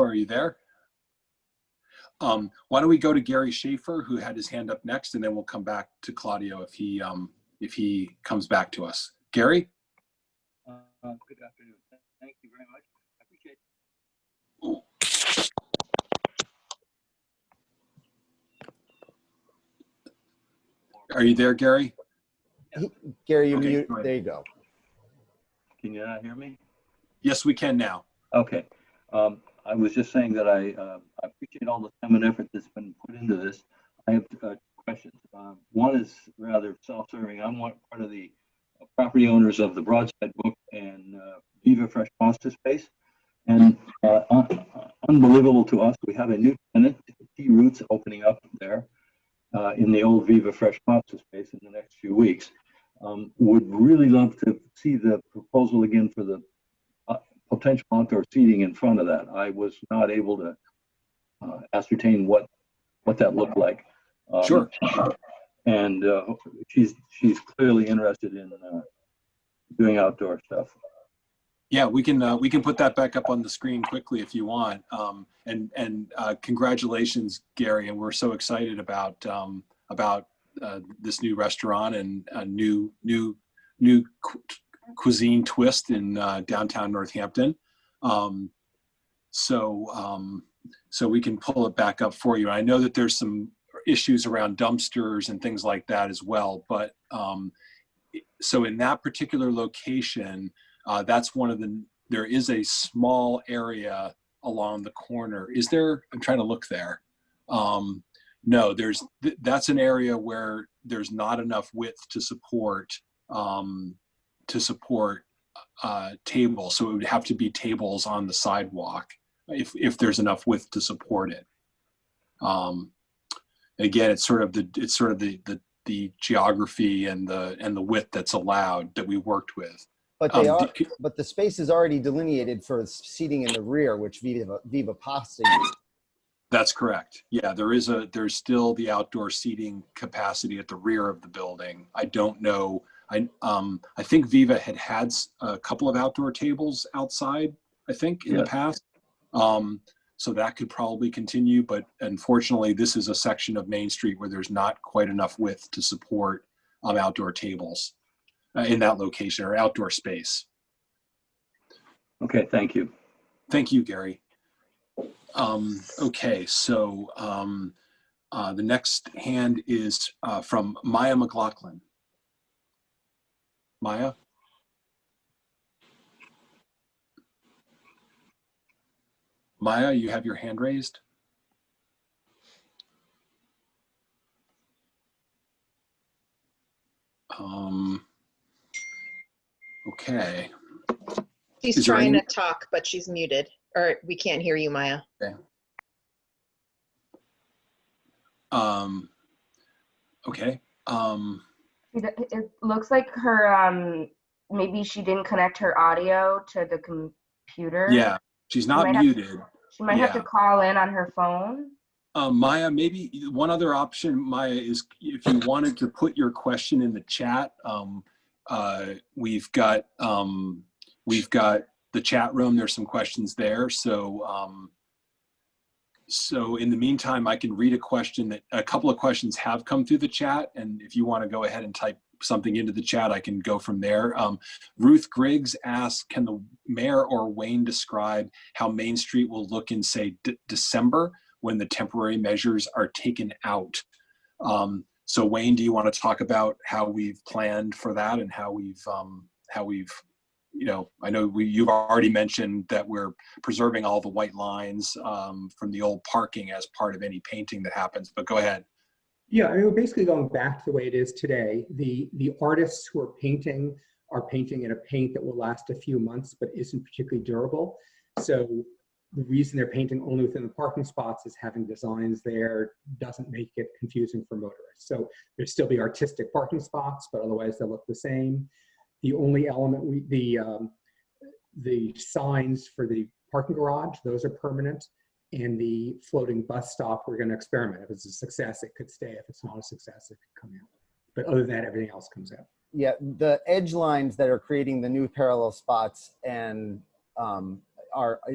are you there? Why don't we go to Gary Schaefer, who had his hand up next, and then we'll come back to Claudio if he comes back to us. Gary? Good afternoon. Thank you very much. I appreciate it. Are you there, Gary? Gary, you Okay, mute. There you go. Can you not hear me? Yes, we can now. Okay. I was just saying that I appreciate all the time and effort that's been put into this. I have questions. One is rather self-serving. I'm part of the property owners of the Broadside Book and Viva Fresh Pasta space. And unbelievable to us, we have a new tenant, Tea Roots, opening up there in the old Viva Fresh Pasta space in the next few weeks. Would really love to see the proposal again for the potential outdoor seating in front of that. I was not able to ascertain what that looked like. Sure. And she's clearly interested in doing outdoor stuff. Yeah, we can put that back up on the screen quickly if you want. And congratulations, Gary. And we're so excited about this new restaurant and a new cuisine twist in downtown Northampton. So we can pull it back up for you. I know that there's some issues around dumpsters and things like that as well. But so in that particular location, that's one of there is a small area along the corner. Is there, I'm trying to look there. No, that's an area where there's not enough width to support tables. So it would have to be tables on the sidewalk if there's enough width to support it. Again, it's sort of the geography and the width that's allowed that we worked with. But but the space is already delineated for seating in the rear, which Viva Pasta used. That's correct. Yeah, there's still the outdoor seating capacity at the rear of the building. I don't know. I think Viva had a couple of outdoor tables outside, I think, in the past. So that could probably continue, but unfortunately, this is a section of Main Street where there's not quite enough width to support outdoor tables in that location or outdoor space. Okay, thank you. Thank you, Gary. Okay, so the next hand is from Maya McLaughlin. Maya? Maya, you have your hand raised? Okay. She's trying to talk, but she's muted, or we can't hear you, Maya. Okay. Okay. It looks like her, maybe she didn't connect her audio to the computer. Yeah, she's not muted. She might have to call in on her phone. Maya, maybe one other option, Maya, is if you wanted to put your question in the chat. We've got the chat room. There's some questions there. So so in the meantime, I can read a couple of questions have come through the chat, and if you want to go ahead and type something into the chat, I can go from there. Ruth Griggs asks, can the mayor or Wayne describe how Main Street will look in, say, December when the temporary measures are taken out? So Wayne, do you want to talk about how we've planned for that and how we've I know you've already mentioned that we're preserving all the white lines from the old parking as part of any painting that happens, but go ahead. Yeah, I mean, we're basically going back to the way it is today. The artists who are painting in a paint that will last a few months but isn't particularly durable. So the reason they're painting only within the parking spots is having designs there doesn't make it confusing for motorists. So there'll still be artistic parking spots, but otherwise they'll look the same. The only element, the signs for the parking garage, those are permanent. And the floating bus stop, we're going to experiment. If it's a success, it could stay. If it's not a success, it could come out. But other than that, everything else comes out. Yeah, the edge lines that are creating the new parallel spots and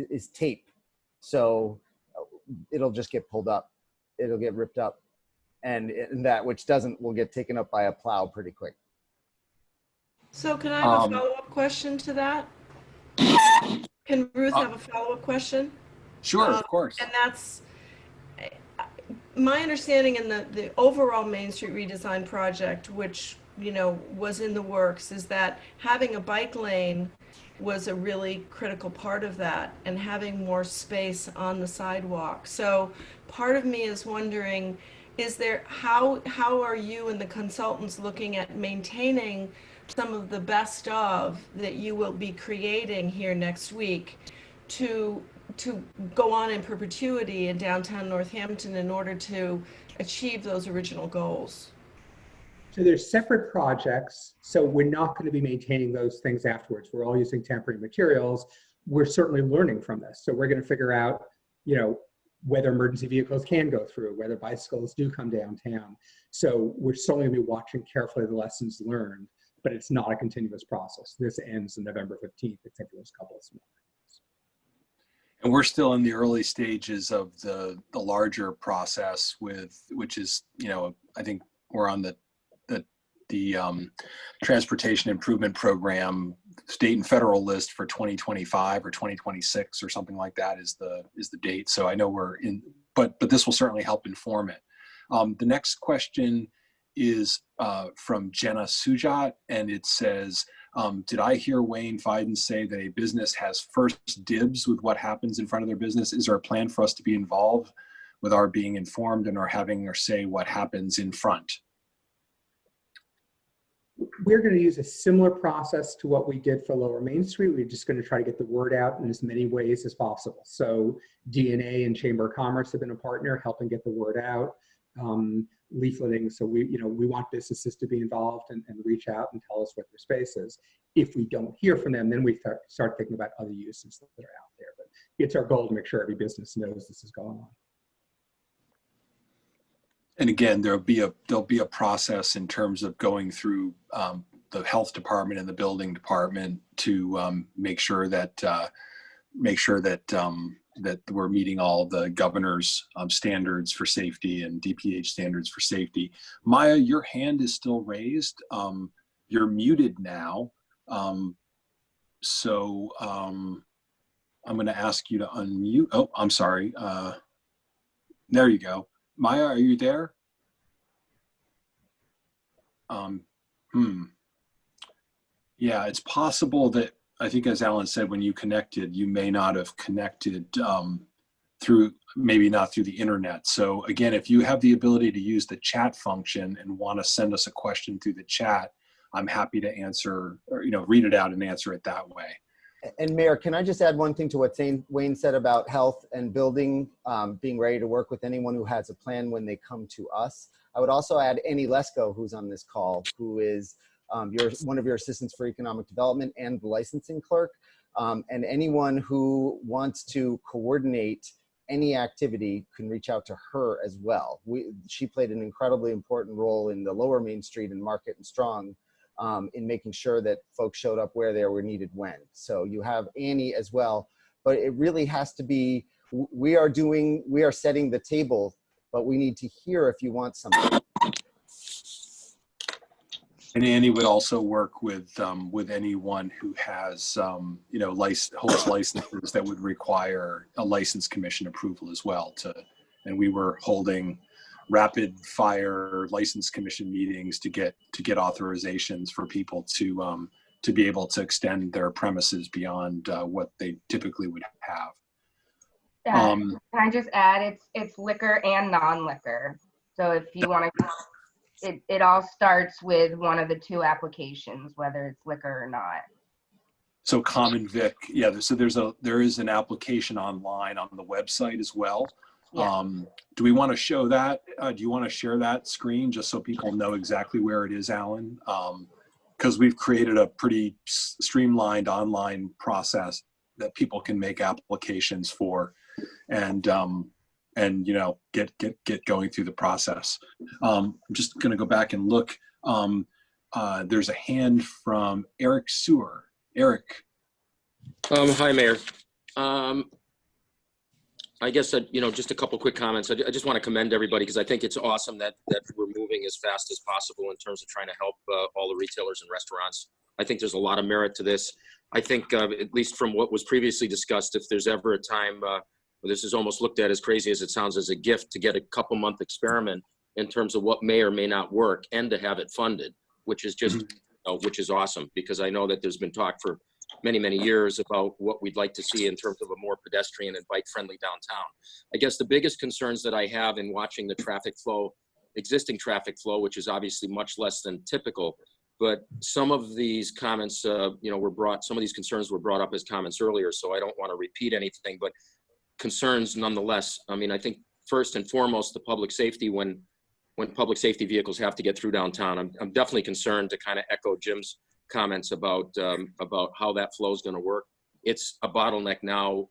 is tape. So it'll just get pulled up. It'll get ripped up. And that which doesn't will get taken up by a plow pretty quick. So can I have a follow-up question to that? Can Ruth have a follow-up question? Sure, of course. And that's my understanding in the overall Main Street redesign project, which was in the works, is that having a bike lane was a really critical part of that, and having more space on the sidewalk. So part of me is wondering, is there, how are you and the consultants looking at maintaining some of the best of that you will be creating here next week to go on in perpetuity in downtown Northampton in order to achieve those original goals? So there's separate projects, so we're not going to be maintaining those things afterwards. We're all using temporary materials. We're certainly learning from this. So we're going to figure out, you know, whether emergency vehicles can go through, whether bicycles do come downtown. So we're certainly going to be watching carefully the lessons learned, but it's not a continuous process. This ends on November 15th, except for those couple of small things. And we're still in the early stages of the larger process which is, you know, I think we're on the transportation improvement program state and federal list for 2025 or 2026 or something like that is the date. So I know we're in, but this will certainly help inform it. The next question is from Jenna Sujat, and it says, did I hear Wayne Fiden say that a business has first dibs with what happens in front of their business? Is there a plan for us to be involved with our being informed and our having our say what happens in front? We're going to use a similar process to what we did for Lower Main Street. We're just going to try to get the word out in as many ways as possible. So DNA and Chamber of Commerce have been a partner helping get the word out, leafleting. So we want businesses to be involved and reach out and tell us what their space is. If we don't hear from them, then we start thinking about other uses that are out there. But it's our goal to make sure every business knows this is going on. And again, there'll be a process in terms of going through the health department and the building department to make sure that that we're meeting all the governor's standards for safety and DPH standards for safety. Maya, your hand is still raised. You're muted now, so I'm going to ask you to unmute. Oh, I'm sorry. There you go. Maya, are you there? Yeah, it's possible that, I think as Alan said, when you connected, you may not have connected maybe not through the internet. So again, if you have the ability to use the chat function and want to send us a question through the chat, I'm happy to answer, or read it out and answer it that way. And Mayor, can I just add one thing to what Wayne said about health and building, being ready to work with anyone who has a plan when they come to us? I would also add Annie Lesko, who's on this call, who is one of your assistants for economic development and the licensing clerk. And anyone who wants to coordinate any activity can reach out to her as well. She played an incredibly important role in the Lower Main Street and Market and Strong in making sure that folks showed up where they were needed when. So you have Annie as well, but it really has to be, we are setting the table, but we need to hear if you want something. And Annie would also work with anyone who has holds licenses that would require a license commission approval as well. And we were holding rapid fire license commission meetings to get authorizations for people to be able to extend their premises beyond what they typically would have. Can I just add, it's liquor and non-liquor. So if you want to, it all starts with one of the two applications, whether it's liquor or not. So common vic, yeah. So there is an application online on the website as well. Yeah. Do we want to show that? Do you want to share that screen just so people know exactly where it is, Alan? Because we've created a pretty streamlined online process that people can make applications for, and get going through the process. I'm just going to go back and look. There's a hand from Eric Sewer. Eric. Hi, Mayor. I guess just a couple quick comments. I just want to commend everybody because I think it's awesome that we're moving as fast as possible in terms of trying to help all the retailers and restaurants. I think there's a lot of merit to this. I think at least from what was previously discussed, if there's ever a time where this is almost looked at as crazy as it sounds, as a gift to get a couple month experiment in terms of what may or may not work and to have it funded, which is just, which is awesome, because I know that there's been talk for many, many years about what we'd like to see in terms of a more pedestrian and bike friendly downtown. I guess the biggest concerns that I have in watching the traffic flow existing traffic flow, which is obviously much less than typical. But some of these comments, some of these concerns were brought up as comments earlier, so I don't want to repeat anything, but concerns nonetheless. I mean, I think first and foremost, the public safety, when public safety vehicles have to get through downtown, I'm definitely concerned, to kind of echo Jim's comments about how that flow is going to work. It's a bottleneck now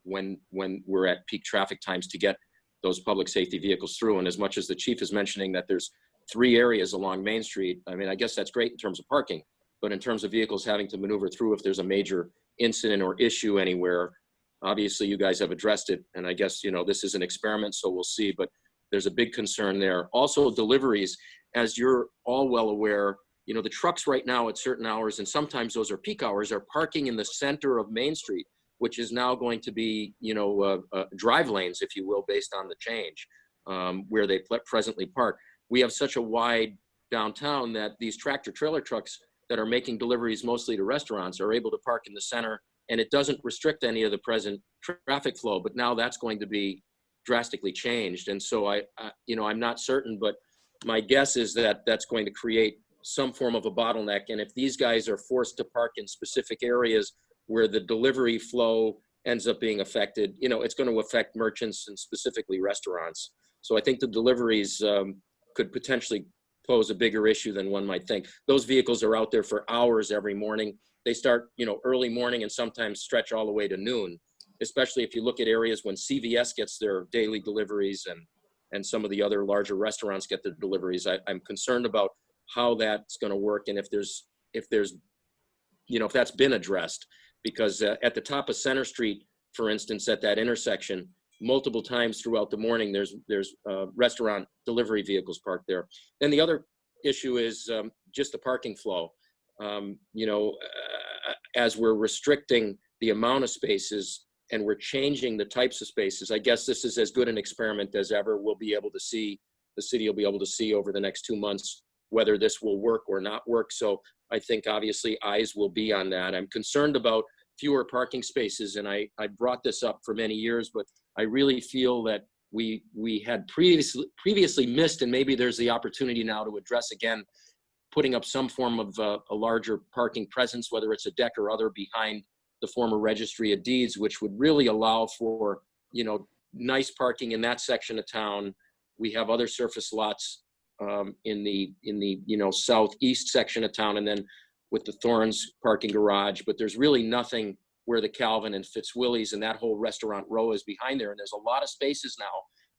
when we're at peak traffic times to get those public safety vehicles through. And as much as the chief is mentioning that there's 3 areas along Main Street, I mean, I guess that's great in terms of parking, but in terms of vehicles having to maneuver through if there's a major incident or issue anywhere, obviously you guys have addressed it. And I guess, this is an experiment, so we'll see, but there's a big concern there. Also, deliveries, as you're all well aware, the trucks right now at certain hours, and sometimes those are peak hours, are parking in the center of Main Street, which is now going to be, drive lanes, if you will, based on the change, where they presently park. We have such a wide downtown that these tractor trailer trucks that are making deliveries mostly to restaurants are able to park in the center, and it doesn't restrict any of the present traffic flow, but now that's going to be drastically changed. And so I'm not certain, but my guess is that that's going to create some form of a bottleneck. And if these guys are forced to park in specific areas where the delivery flow ends up being affected, it's going to affect merchants and specifically restaurants. So I think the deliveries could potentially pose a bigger issue than one might think. Those vehicles are out there for hours every morning. They start, early morning and sometimes stretch all the way to noon, especially if you look at areas when CVS gets their daily deliveries and some of the other larger restaurants get their deliveries. I'm concerned about how that's going to work, and if that's been addressed, because at the top of Center Street, for instance, at that intersection, multiple times throughout the morning, there's restaurant delivery vehicles parked there. Then the other issue is just the parking flow. As we're restricting the amount of spaces and we're changing the types of spaces, I guess this is as good an experiment as ever. We'll be able to see, the city will be able to see over the next 2 months whether this will work or not work. So I think obviously eyes will be on that. I'm concerned about fewer parking spaces, and I brought this up for many years, but I really feel that we had previously missed, and maybe there's the opportunity now to address again, putting up some form of a larger parking presence, whether it's a deck or other, behind the former registry of deeds, which would really allow for, nice parking in that section of town. We have other surface lots in the southeast section of town, and then with the Thorns parking garage, but there's really nothing where the Calvin and Fitzwillies and that whole restaurant row is behind there. And there's a lot of spaces now.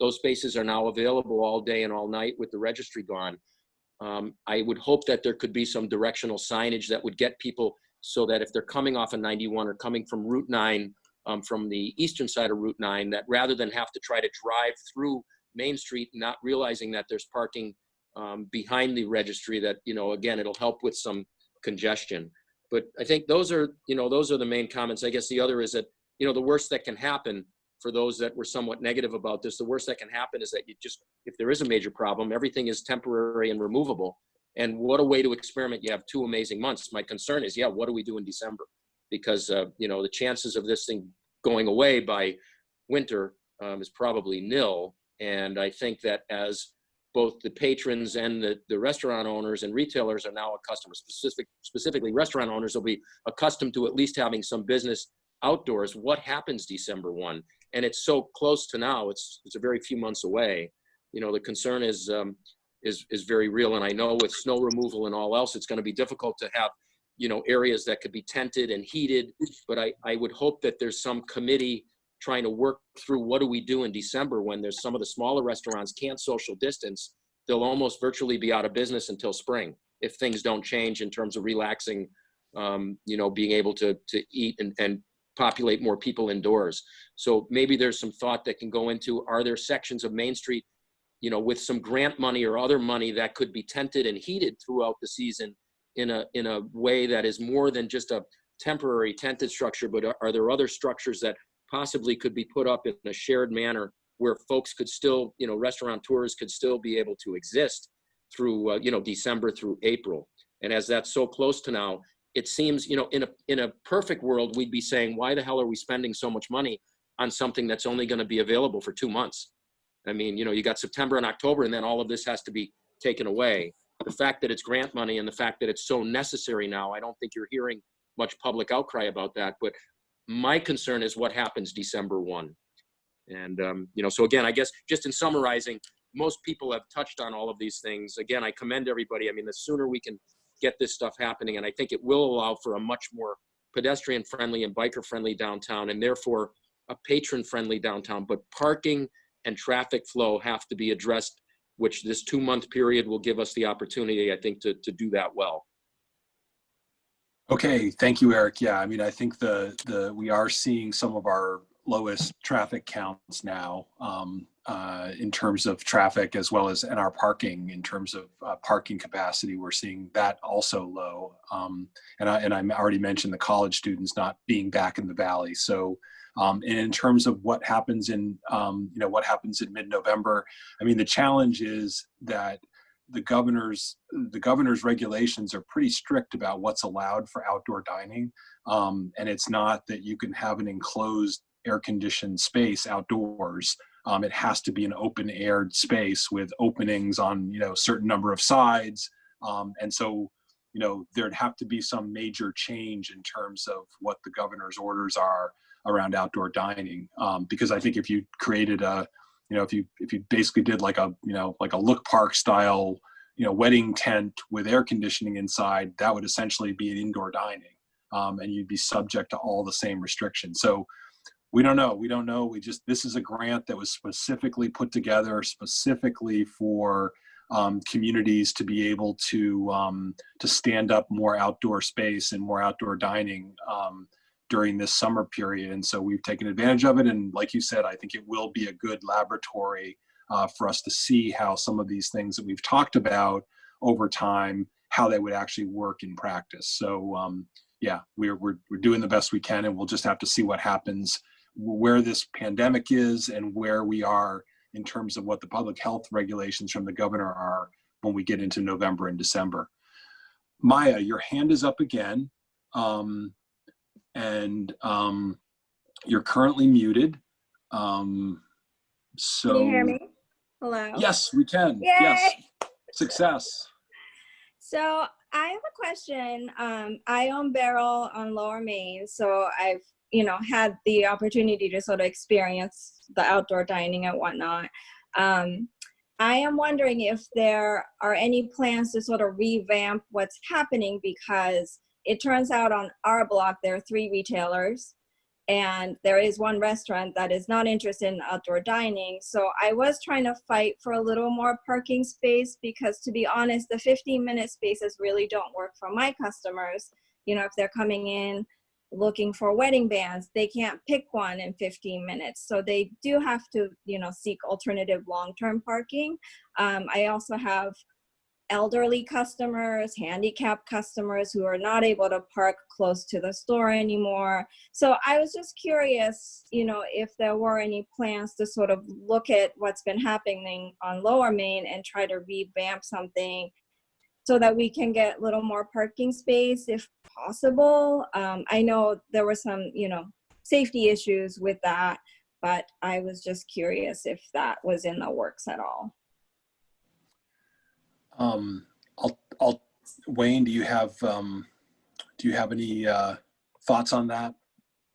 Those spaces are now available all day and all night with the registry gone. I would hope that there could be some directional signage that would get people, so that if they're coming off of 91 or coming from Route 9, from the eastern side of Route 9, that rather than have to try to drive through Main Street, not realizing that there's parking behind the registry, that, again, it'll help with some congestion. But I think those are the main comments. I guess the other is that, the worst that can happen, for those that were somewhat negative about this, the worst that can happen is that if there is a major problem, everything is temporary and removable. And what a way to experiment. You have 2 amazing months. My concern is, what do we do in December? Because, the chances of this thing going away by winter is probably nil. And I think that as both the patrons and the restaurant owners and retailers are now accustomed, specifically restaurant owners will be accustomed to at least having some business outdoors. What happens December 1? And it's so close to now, it's a very few months away. The concern is very real. And I know with snow removal and all else, it's going to be difficult to have, areas that could be tented and heated, but I would hope that there's some committee trying to work through what do we do in December when there's some of the smaller restaurants can't social distance. They'll almost virtually be out of business until spring if things don't change in terms of relaxing, being able to eat and populate more people indoors. So maybe there's some thought that can go into, are there sections of Main Street, with some grant money or other money that could be tented and heated throughout the season in a way that is more than just a temporary tented structure, but are there other structures that possibly could be put up in a shared manner where folks could still, restaurateurs could still be able to exist through, December through April. And as that's so close to now, it seems, in a perfect world, we'd be saying, why the hell are we spending so much money on something that's only going to be available for 2 months? I mean, you got September and October, and then all of this has to be taken away. The fact that it's grant money and the fact that it's so necessary now, I don't think you're hearing much public outcry about that. But my concern is what happens December 1. And, so again, I guess just in summarizing, most people have touched on all of these things. Again, I commend everybody. I mean, the sooner we can get this stuff happening, and I think it will allow for a much more pedestrian-friendly and biker-friendly downtown, and therefore a patron-friendly downtown. But parking and traffic flow have to be addressed, which this 2-month period will give us the opportunity, I think, to do that well. Okay, thank you, Eric. Yeah, I mean, I think we are seeing some of our lowest traffic counts now in terms of traffic, as well as in our parking, in terms of parking capacity. We're seeing that also low. And I already mentioned the college students not being back in the Valley. So, and in terms of what happens in, what happens in mid-November, I mean, the challenge is that the governor's regulations are pretty strict about what's allowed for outdoor dining. And it's not that you can have an enclosed air-conditioned space outdoors. It has to be an open-aired space with openings on, a certain number of sides. And so, there'd have to be some major change in terms of what the governor's orders are around outdoor dining. Because I think if you created if you basically did like a Look Park style, wedding tent with air conditioning inside, that would essentially be an indoor dining. And you'd be subject to all the same restrictions. So we don't know. This is a grant that was specifically put together specifically for communities to be able to stand up more outdoor space and more outdoor dining during this summer period. And so we've taken advantage of it. And like you said, I think it will be a good laboratory for us to see how some of these things that we've talked about over time, how they would actually work in practice. So yeah, we're doing the best we can, and we'll just have to see what happens, where this pandemic is and where we are in terms of what the public health regulations from the governor are when we get into November and December. Maya, your hand is up again. And you're currently muted. So can you hear me? Hello? Yes, we can. Yay! Yes, success. So I have a question. I own Barrel on Lower Main, so I've had the opportunity to sort of experience the outdoor dining and whatnot. I am wondering if there are any plans to sort of revamp what's happening, because it turns out on our block there are 3 retailers and there is 1 restaurant that is not interested in outdoor dining. So I was trying to fight for a little more parking space, because to be honest, the 15-minute spaces really don't work for my customers. If they're coming in looking for wedding bands, they can't pick one in 15 minutes. So they do have to, seek alternative long-term parking. I also have elderly customers, handicapped customers who are not able to park close to the store anymore. So I was just curious, if there were any plans to sort of look at what's been happening on Lower Main and try to revamp something so that we can get a little more parking space if possible. I know there were some, safety issues with that, but I was just curious if that was in the works at all. Wayne, do you have any thoughts on that?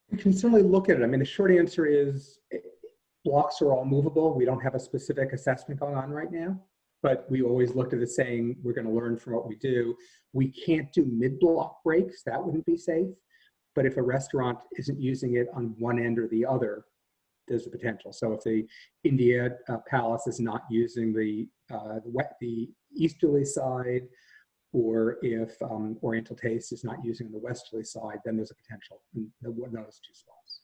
We can certainly look at it. I mean, the short answer is blocks are all movable. We don't have a specific assessment going on right now, but we always looked at it saying we're going to learn from what we do. We can't do mid-block breaks. That wouldn't be safe. But if a restaurant isn't using it on one end or the other, there's a potential. So if the India Palace is not using the easterly side, or if Oriental Taste is not using the westerly side, then there's a potential in those 2 spots.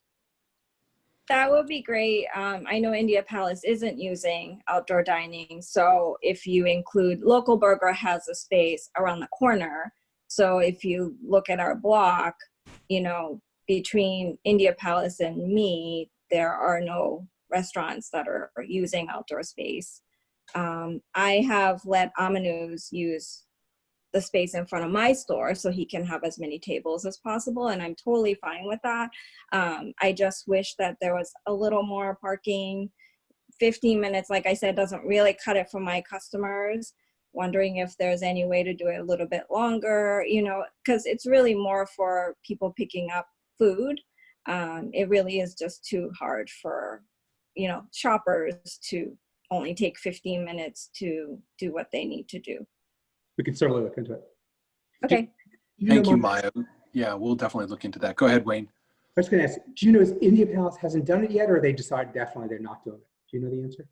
That would be great. I know India Palace isn't using outdoor dining. So if you include, Local Burger has a space around the corner. So if you look at our block, between India Palace and me, there are no restaurants that are using outdoor space. I have let Amanu's use the space in front of my store so he can have as many tables as possible, and I'm totally fine with that. I just wish that there was a little more parking 15 minutes, like I said, doesn't really cut it for my customers. Wondering if there's any way to do it a little bit longer, you know, because it's really more for people picking up food. It really is just too hard for, you know, shoppers to only take 15 minutes to do what they need to do. We can certainly look into it. Okay. Thank you, Maya. Yeah, we'll definitely look into that. Go ahead, Wayne. I was going to ask, do you know if India Palace hasn't done it yet, or they decided definitely they're not doing it? Do you know the answer?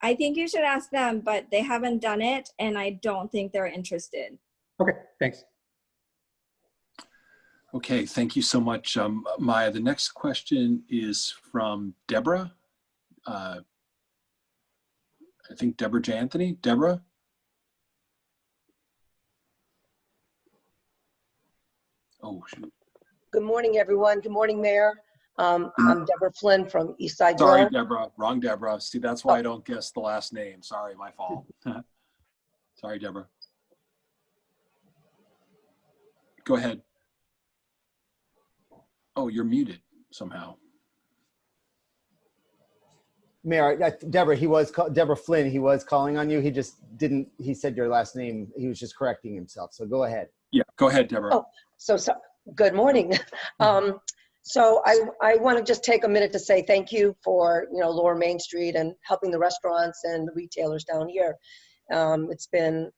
I think you should ask them, but they haven't done it, and I don't think they're interested. Okay, thanks. Okay, thank you so much, Maya. The next question is from Deborah. I think Deborah J. Anthony. Deborah? Oh, shoot. Good morning, everyone. Good morning, Mayor. I'm Deborah Flynn from Eastside Sorry, Grill. Deborah. Wrong Deborah. See, that's why I don't guess the last name. Sorry, my fault. Sorry, Deborah. Go ahead. Oh, you're muted somehow. Mayor, Deborah, Deborah Flynn, he was calling on you. He just didn't, he said your last name. He was just correcting himself. So go ahead. Yeah, go ahead, Deborah. Oh, so good morning. So I want to just take a minute to say thank you for, you know, Lower Main Street and helping the restaurants and the retailers down here. It's been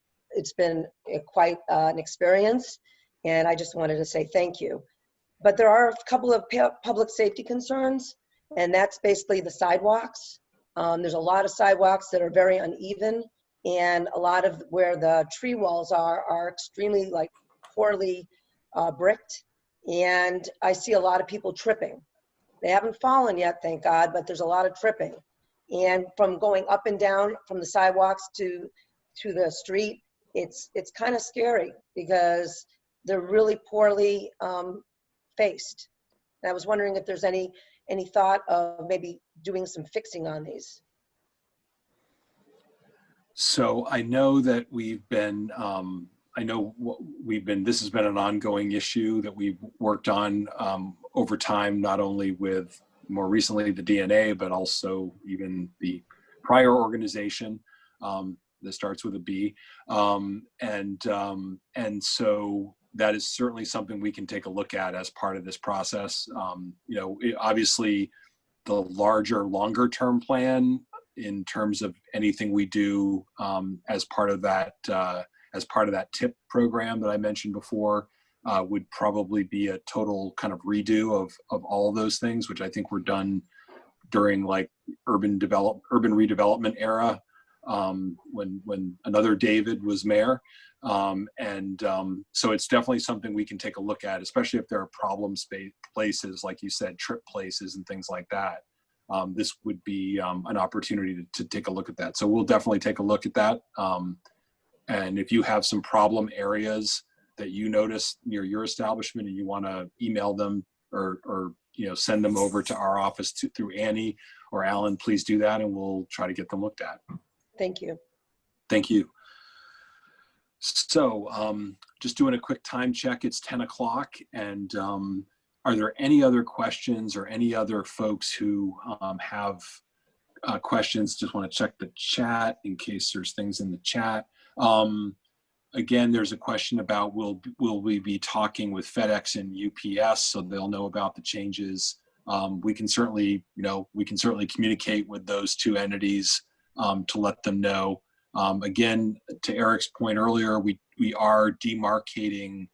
quite an experience, and I just wanted to say thank you. But there are a couple of public safety concerns, and that's basically the sidewalks. There's a lot of sidewalks that are very uneven, and a lot of where the tree walls are extremely poorly bricked. And I see a lot of people tripping. They haven't fallen yet, thank God, but there's a lot of tripping. And from going up and down from the sidewalks to the street, it's kind of scary because they're really poorly faced. And I was wondering if there's any thought of maybe doing some fixing on these. So I know that we've been, this has been an ongoing issue that we've worked on over time, not only with more recently the DNA, but also even the prior organization that starts with a B. And so that is certainly something we can take a look at as part of this process. You know, obviously the larger, longer term plan in terms of anything we do as part of that TIP program that I mentioned before would probably be a total kind of redo of all of those things, which I think were done during like urban redevelopment era when another David was mayor. So it's definitely something we can take a look at, especially if there are problem places, like you said, trip places and things like that. This would be an opportunity to take a look at that. So we'll definitely take a look at that. And if you have some problem areas that you notice near your establishment and you want to email them or you know, send them over to our office through Annie or Alan, please do that and we'll try to get them looked at. Thank you. Thank you. So just doing a quick time check, it's 10 o'clock. And are there any other questions or any other folks who have questions? Just want to check the chat in case there's things in the chat. Again, there's a question about will we be talking with FedEx and UPS so they'll know about the changes. We can certainly communicate with those two entities to let them know. Again, to Eric's point earlier, we are demarcating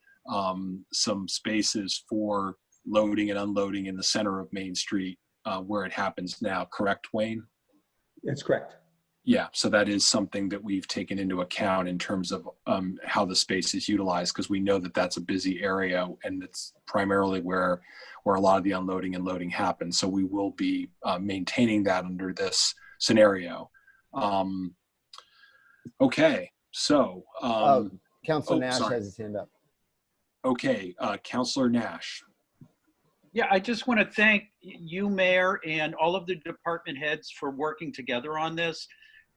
some spaces for loading and unloading in the center of Main Street where it happens now. Correct, Wayne? That's correct. Yeah, so that is something that we've taken into account in terms of how the space is utilized, because we know that that's a busy area and it's primarily where a lot of the unloading and loading happens. So we will be maintaining that under this scenario. Okay, so. Councilor Nash has his hand up. Okay, Councilor Nash. Yeah, I just want to thank you, Mayor, and all of the department heads for working together on this.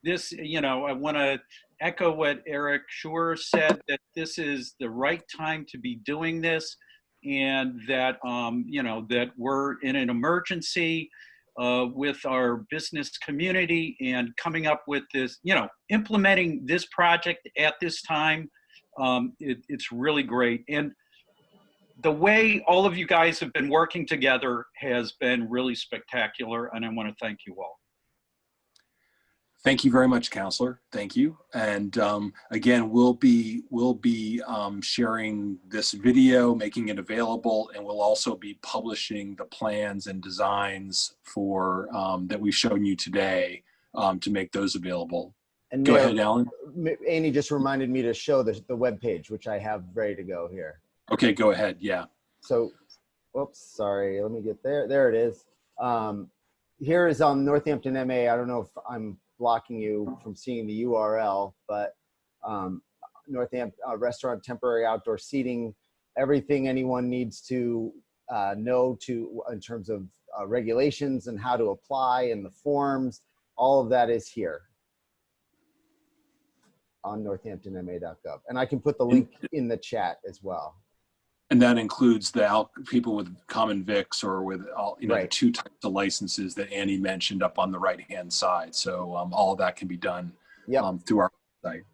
This, you know, I want to echo what Eric Schur said, that this is the right time to be doing this. and that, that we're in an emergency with our business community and coming up with this, implementing this project at this time. It's really great. And the way all of you guys have been working together has been really spectacular, and I want to thank you all. Thank you very much, Counselor. Thank you. And again, we'll be sharing this video, making it available, and we'll also be publishing the plans and designs for that we've shown you today to make those available. And go Mayor, ahead, Alan. Annie just reminded me to show the web page, which I have ready to go here. Okay, go ahead. Yeah. So, whoops, sorry. Let me get there. There it is. Here is on Northampton MA. I don't know if I'm blocking you from seeing the URL, but Northampton restaurant temporary outdoor seating, everything anyone needs to know in terms of regulations and how to apply and the forms, all of that is here on northamptonma.gov. And I can put the link in the chat as well. And that includes the people with common vics or with all, Right. the two types of licenses that Annie mentioned up on the right-hand side. So all of that can be done through our website.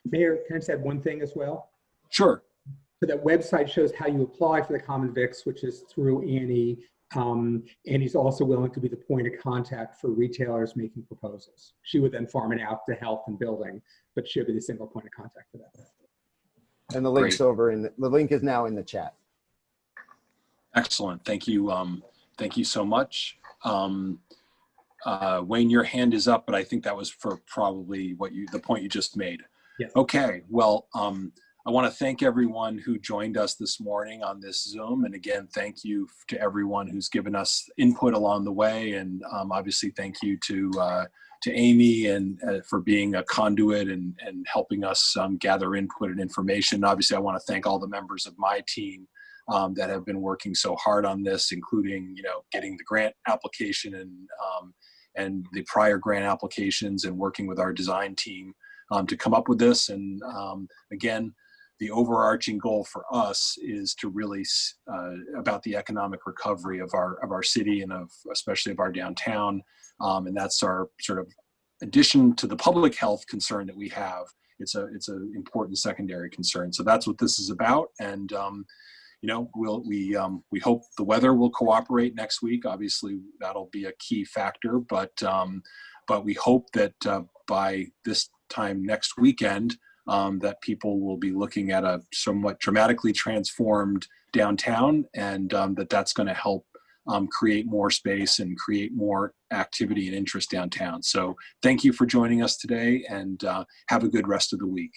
Mayor, can I just add one thing as well? Sure. So that website shows how you apply for the common vics, which is through Annie. Annie's also willing to be the point of contact for retailers making proposals. She would then farm it out to health and building, but she'll be the single point of contact for that. And the link's over in the link is now in the chat. Excellent. Thank you. Thank you so much. Wayne, your hand is up, but I think that was for probably the point you just made. Yes. Okay. Well, I want to thank everyone who joined us this morning on this Zoom. And again, thank you to everyone who's given us input along the way. And obviously thank you to Amy and for being a conduit and helping us gather input and information. Obviously, I want to thank all the members of my team that have been working so hard on this, including getting the grant application and the prior grant applications and working with our design team to come up with this. And again, the overarching goal for us is to really about the economic recovery of our city and especially of our downtown. And that's our sort of addition to the public health concern that we have. It's an important secondary concern. So that's what this is about. And we hope the weather will cooperate next week. Obviously, that'll be a key factor. But we hope that by this time next weekend, that people will be looking at a somewhat dramatically transformed downtown, and that's going to help create more space and create more activity and interest downtown. So thank you for joining us today, and have a good rest of the week.